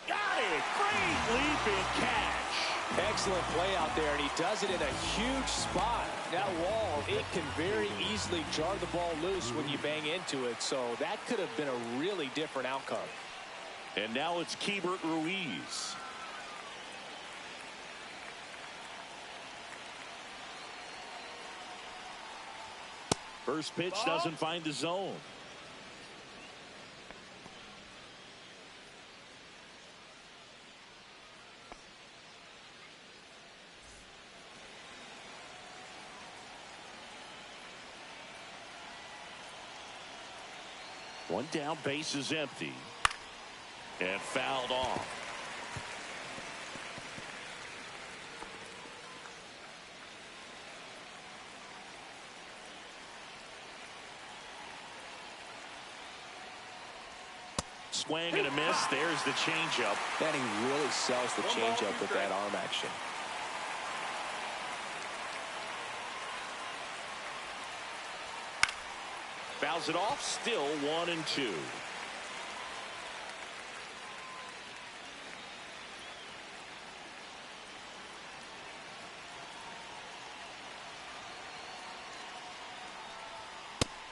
Got it. Great leaping catch. Excellent play out there, and he does it in a huge spot. That wall, it can very easily jar the ball loose when you bang into it, so that could have been a really different outcome. And now it's Keibert Ruiz. First pitch doesn't find the zone. One down, base is empty. And fouled off. Swing and a miss. There's the changeup. Manning really sells the changeup with that arm action. Fouls it off. Still 1-2.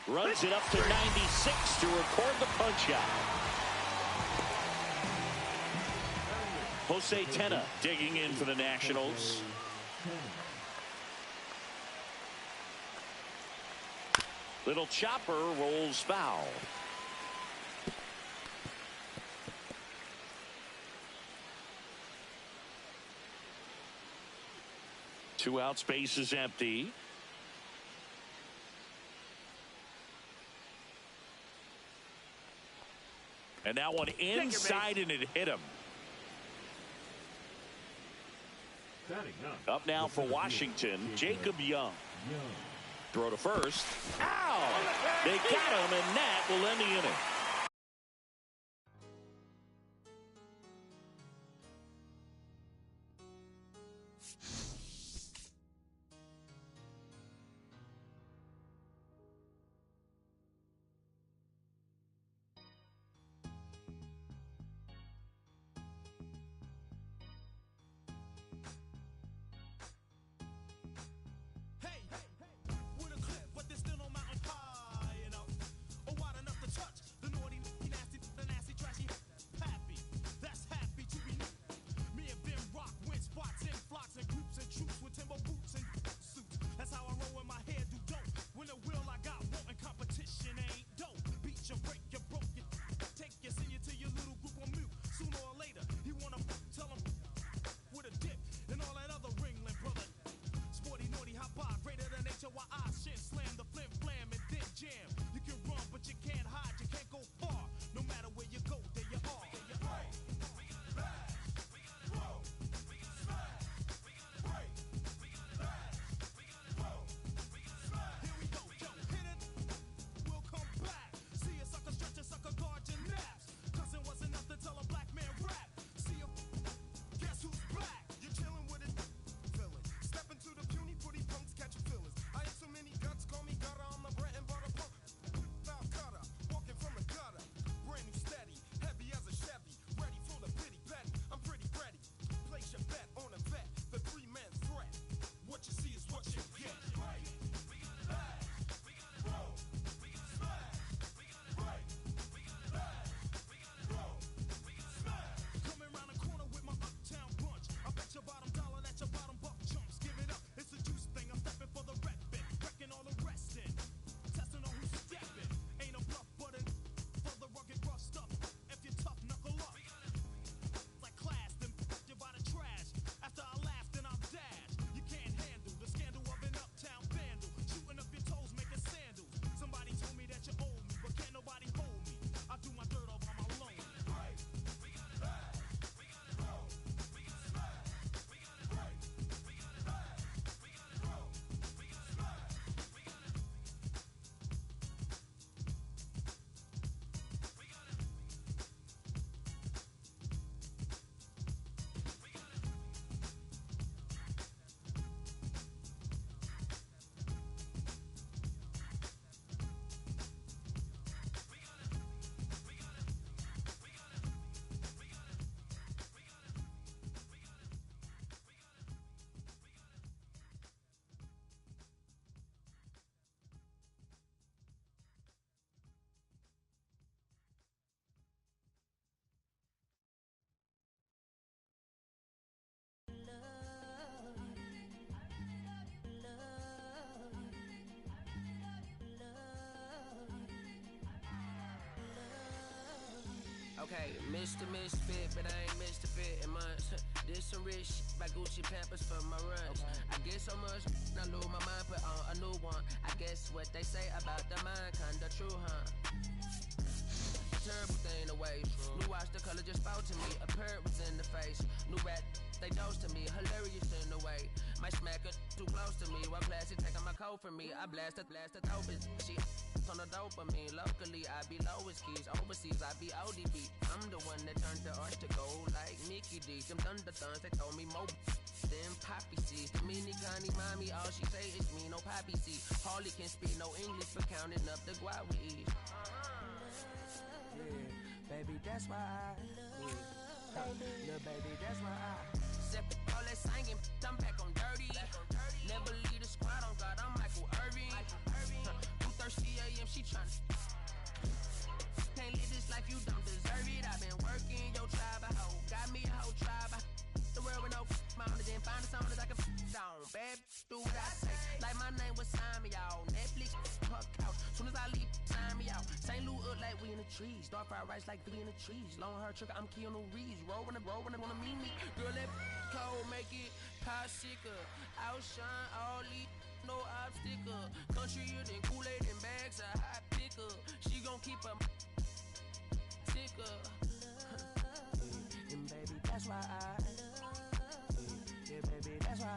Runs it up to 96 to record the punch out. Jose Tena digging in for the Nationals. Little chopper rolls foul. Two out, space is empty. And that one inside, and it hit him. Up now for Washington, Jacob Young. Throw to first. Ow! They got him, and that will end the inning. Okay, Mr. Misfit, but I ain't Mr. Fit in months. This some rich shit by Gucci Pampers for my runs. I get so much, I lose my mind, put on a new one. I guess what they say about the mind, kinda true, huh? Terrible thing away. New watch, the color just spoke to me. A bird was in the face. New rat, they dose to me. Hilarious in the way. My smacker too close to me. While classic taking my coat from me. I blasted open. She ton of dopamine. Locally, I be lowest keys. Overseas, I be ODB. I'm the one that turned the arch to gold like Mickey D. Them thunder thuns, they told me more than poppy seeds. The mini Connie mommy, all she say is me, no poppy seed. Harley can speak no English, but counting up the guap we eat. Yeah, baby, that's why I little baby, that's why I set all that singing, I'm back on dirty. Never leave the squad on God, I'm Michael Irving. 2:30 a.m. she tryna can't live this life, you don't deserve it. I've been working, your tribe a hoe, got me a whole tribe. The world with no mountain, then find a song that I can down. Bad do what I say, like my name was sign me out. Netflix, her couch, soon as I leave, sign me out. St. Louis up like we in the trees, dark fried rice like we in the trees. Long hair trick, I'm Keanu Reeves, rolling, wanna meet me. Girl, that cold, make it popsicle, outshine all these, no obstacle. Countryer than Kool-Aid and bags of hot picker. She gon' keep a ticker. And baby, that's why yeah, baby, that's why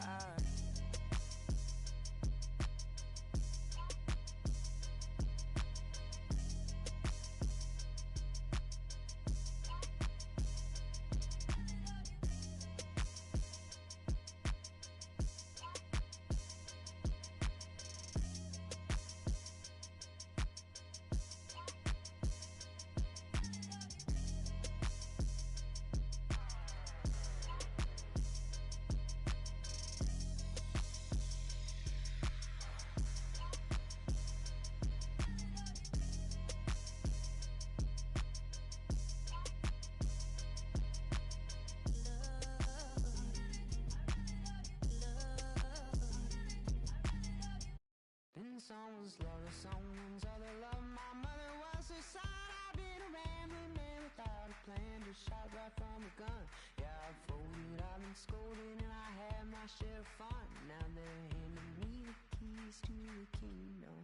someone's love, someone's other love. My mother was a son. I've been a rambling man without a plan, just shot right from a gun. Yeah, I've folded, I've been scolded, and I had my share of fun. Now they're handing me the keys to the kingdom.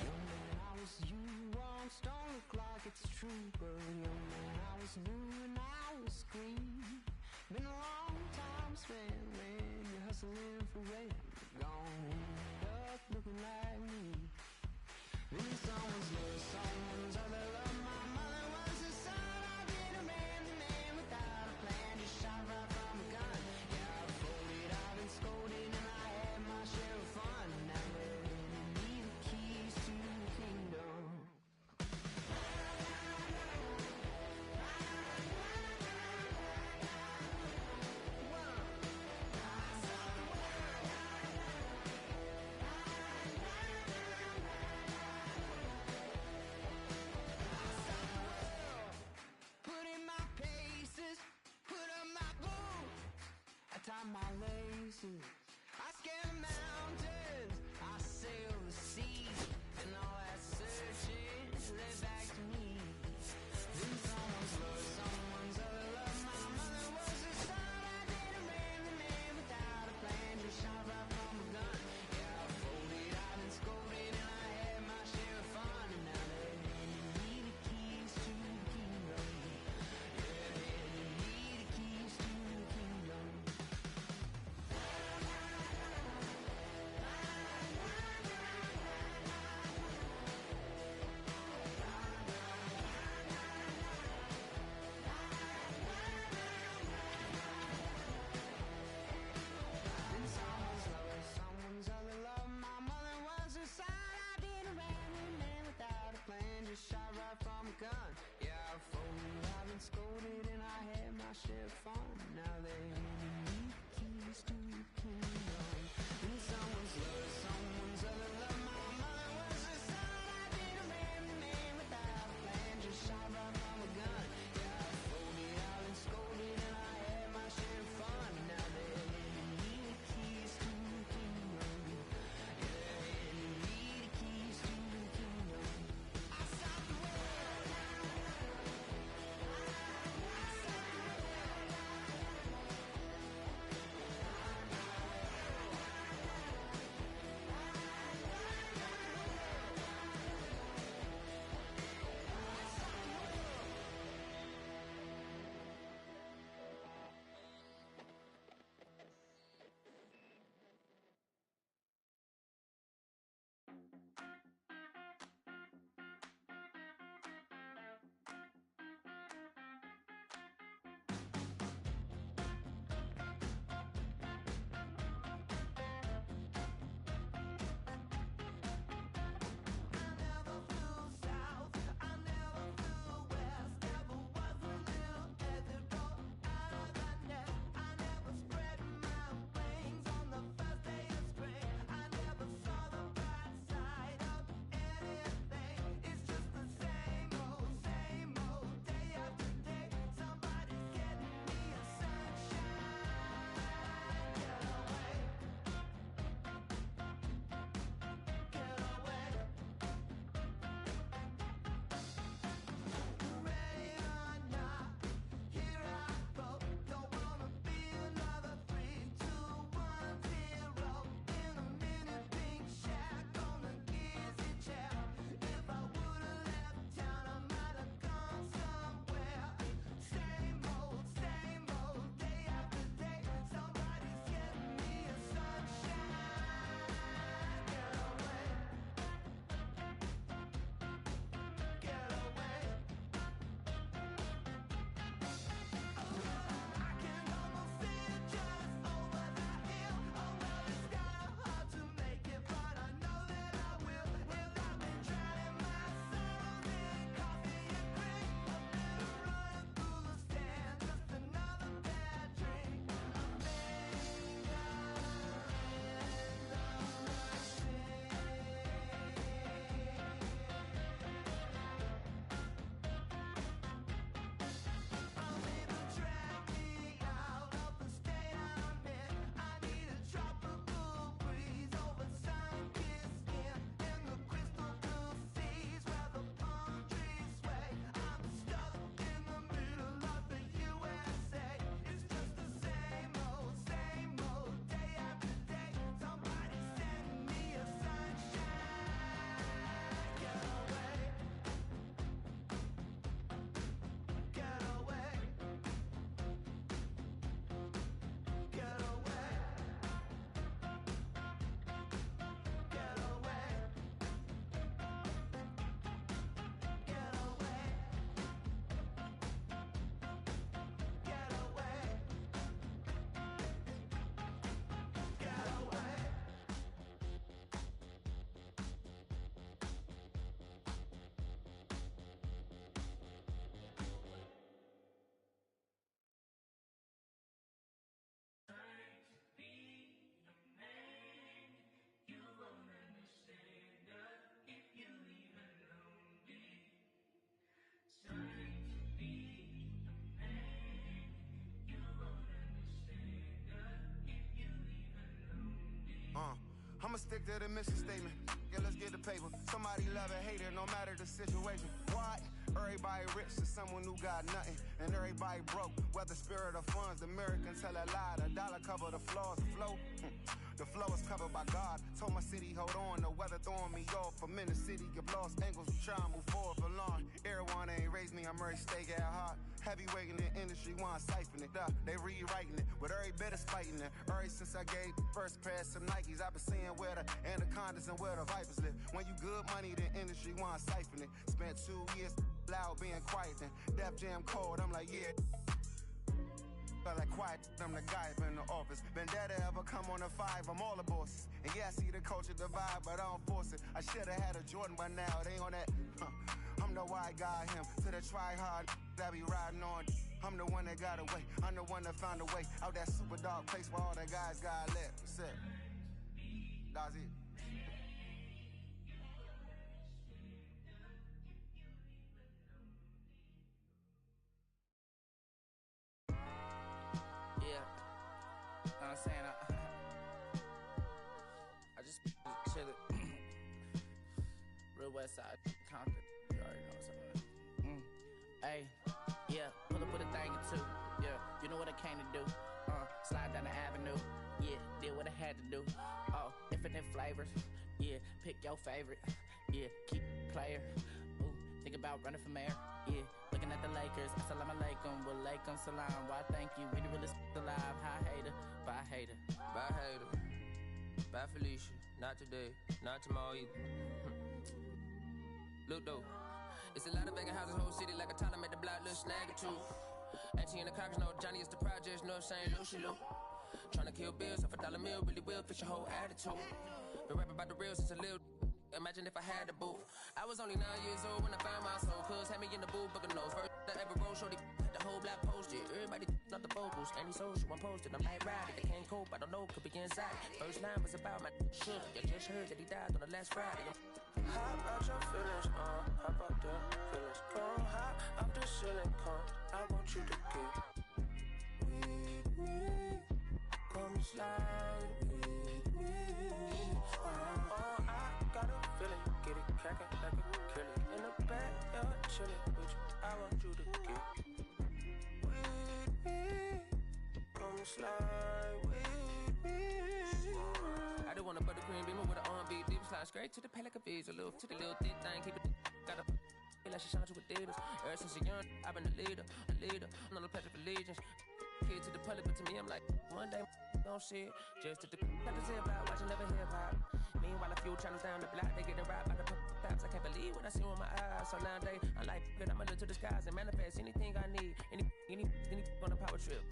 Young man, I was you, wrong, don't look like it's true, but young man, I was new and I was green. Been a long time spent when you're hustling for rent. Gone end up looking like me. Been someone's love, someone's other love. My mother was a son. I've been a man without a plan, just shot right from a gun. Yeah, I've folded, I've been scolded, and I had my share of fun. Now they're handing me the keys to the kingdom. Tie my laces, I scale the mountains, I sail the seas, and all that searching led back to me. Then someone's love, someone's other love. My mother was a son. I been a man without a plan, just shot right from a gun. Yeah, I folded, I've been scolded, and I had my share of fun. And now they're handing me the keys to the kingdom. Yeah, handing me the keys to the kingdom. I'ma stick to the mission statement. Yeah, let's get the paper. Somebody love it, hate it, no matter the situation. Why? Everybody rich to someone who got nothing, and everybody broke. Whether spirit or funds, the American tell a lie. The dollar cover the flaws, the flow. The flow is covered by God. Told my city, hold on, the weather throwing me off. I'm in the city, get lost angles, I'm trying to move forward for long. Everyone ain't raised me, I'm ready to stay at heart. Heavyweight in the industry, want siphon it up. They rewriting it, but every bit is fighting it. Ever since I gave first pass some Nikes, I've been seeing where the anacondas and where the vipers live. When you good money, the industry want siphon it. Spent 2 years loud being quiet, then Def Jam cold, I'm like, yeah. Like quiet, I'm the guy in the office. Vendetta ever come on the 5, I'm all the bosses. And yeah, I see the culture divide, but I don't force it. I should've had a Jordan by now, they on that. I'm the white guy, him, to the try-hard that be riding on. I'm the one that got away, I'm the one that found a way out that super dark place where all the guys got left. That's it. That's it. I'm saying? I just chillin'. Real West Side, Compton. You already know what's up. Hey, yeah, pull up with a thing or two. Yeah, you know what I came to do. Slide down the avenue. Yeah, did what I had to do. Oh, infinite flavors. Yeah, pick your favorite. Yeah, keep player. Ooh, think about running for mayor. Yeah, looking at the Lakers. Assalamu alaikum, walaikum salam. Why thank you, we the realest alive. Hi hater, bye hater. Bye hater, bye Felicia. Not today, not tomorrow either. Look though, it's a lot of vacant houses, whole city like a toddler made the block, little snag or two. Auntie and the cockers know Johnny is the projects, know St. Lucia. Tryna kill bills off $1 meal, really will fix your whole attitude. Been rapping about the real since a little. Imagine if I had a boo. I was only 9 years old when I found my soul. Cuz had me in the booth, booking nose. First that ever roll, shorty had the whole block posted. Everybody not the vocals, any social, I'm posted. I'm like riding, I can't cope, I don't know, could be inside. First line was about my shook. You just heard that he died on the last Friday. How about your feelings, how about the feelings? Come high up the ceiling, come. I want you to get with me. Come slide with me. I got a feeling, get it cracking like a killing. In the back, you're chilling with you. I want you to get with me. Come slide with me. I do want a buttercream beamer with an R&B deep slide straight to the pelican bees. A little to the little thick thing, keep it. Got a feel like she shines with Adidas. Ever since a young, I've been a leader. I'm on the pledge of allegiance. Kid to the public, but to me, I'm like, one day, don't see it. Just to the cut the zip out, watching never hip hop. Meanwhile, a few channels down the block, they getting robbed by the cops. I can't believe what I see with my eyes. So nowadays, I'm like, good, I'ma look to the skies and manifest anything I need. Any on a power trip.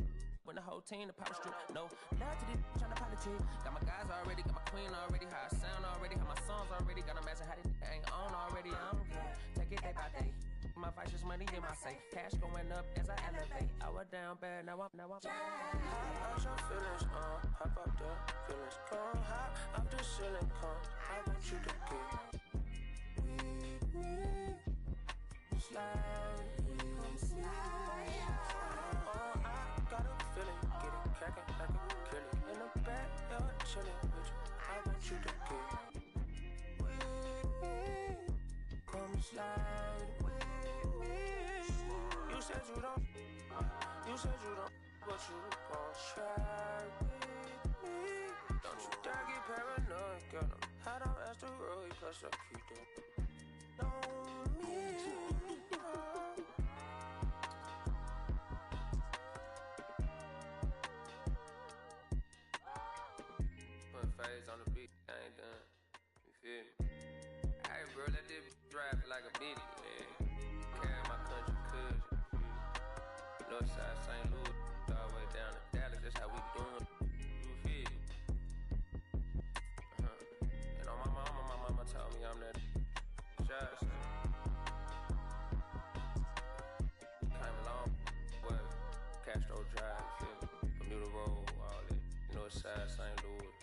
When the whole team, the power strip. No, now to this trying to politic. Got my guys already, got my queen already, how I sound already, how my songs already. Got them asking how they ain't on already. I don't care. Take it day by day. My vice is money in my safe. Cash going up as I elevate. I was down bad, now I'm How about your feelings, how about the feelings? Come high up the ceiling, come. I want you to get with me. Slide with me. I got a feeling, get it cracking like a killing. In the back, you're chilling with you. I want you to get with me. Come slide with me. You said you don't, but you gon' try with me. Don't you dare get paranoid, girl. I don't ask the road, plus I keep it on me. Put phase on the beat, I ain't done. You feel me? Hey, bro, let this drive like a bitty, man. Carry my country cousin. Northside St. Louis, all the way down to Dallas, that's how we doing. You feel me? And on my mama told me I'm that shot. Came along, boy, Castro Drive, you feel me? Bermuda Road, all that. Northside St. Louis.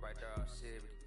Right there, 70.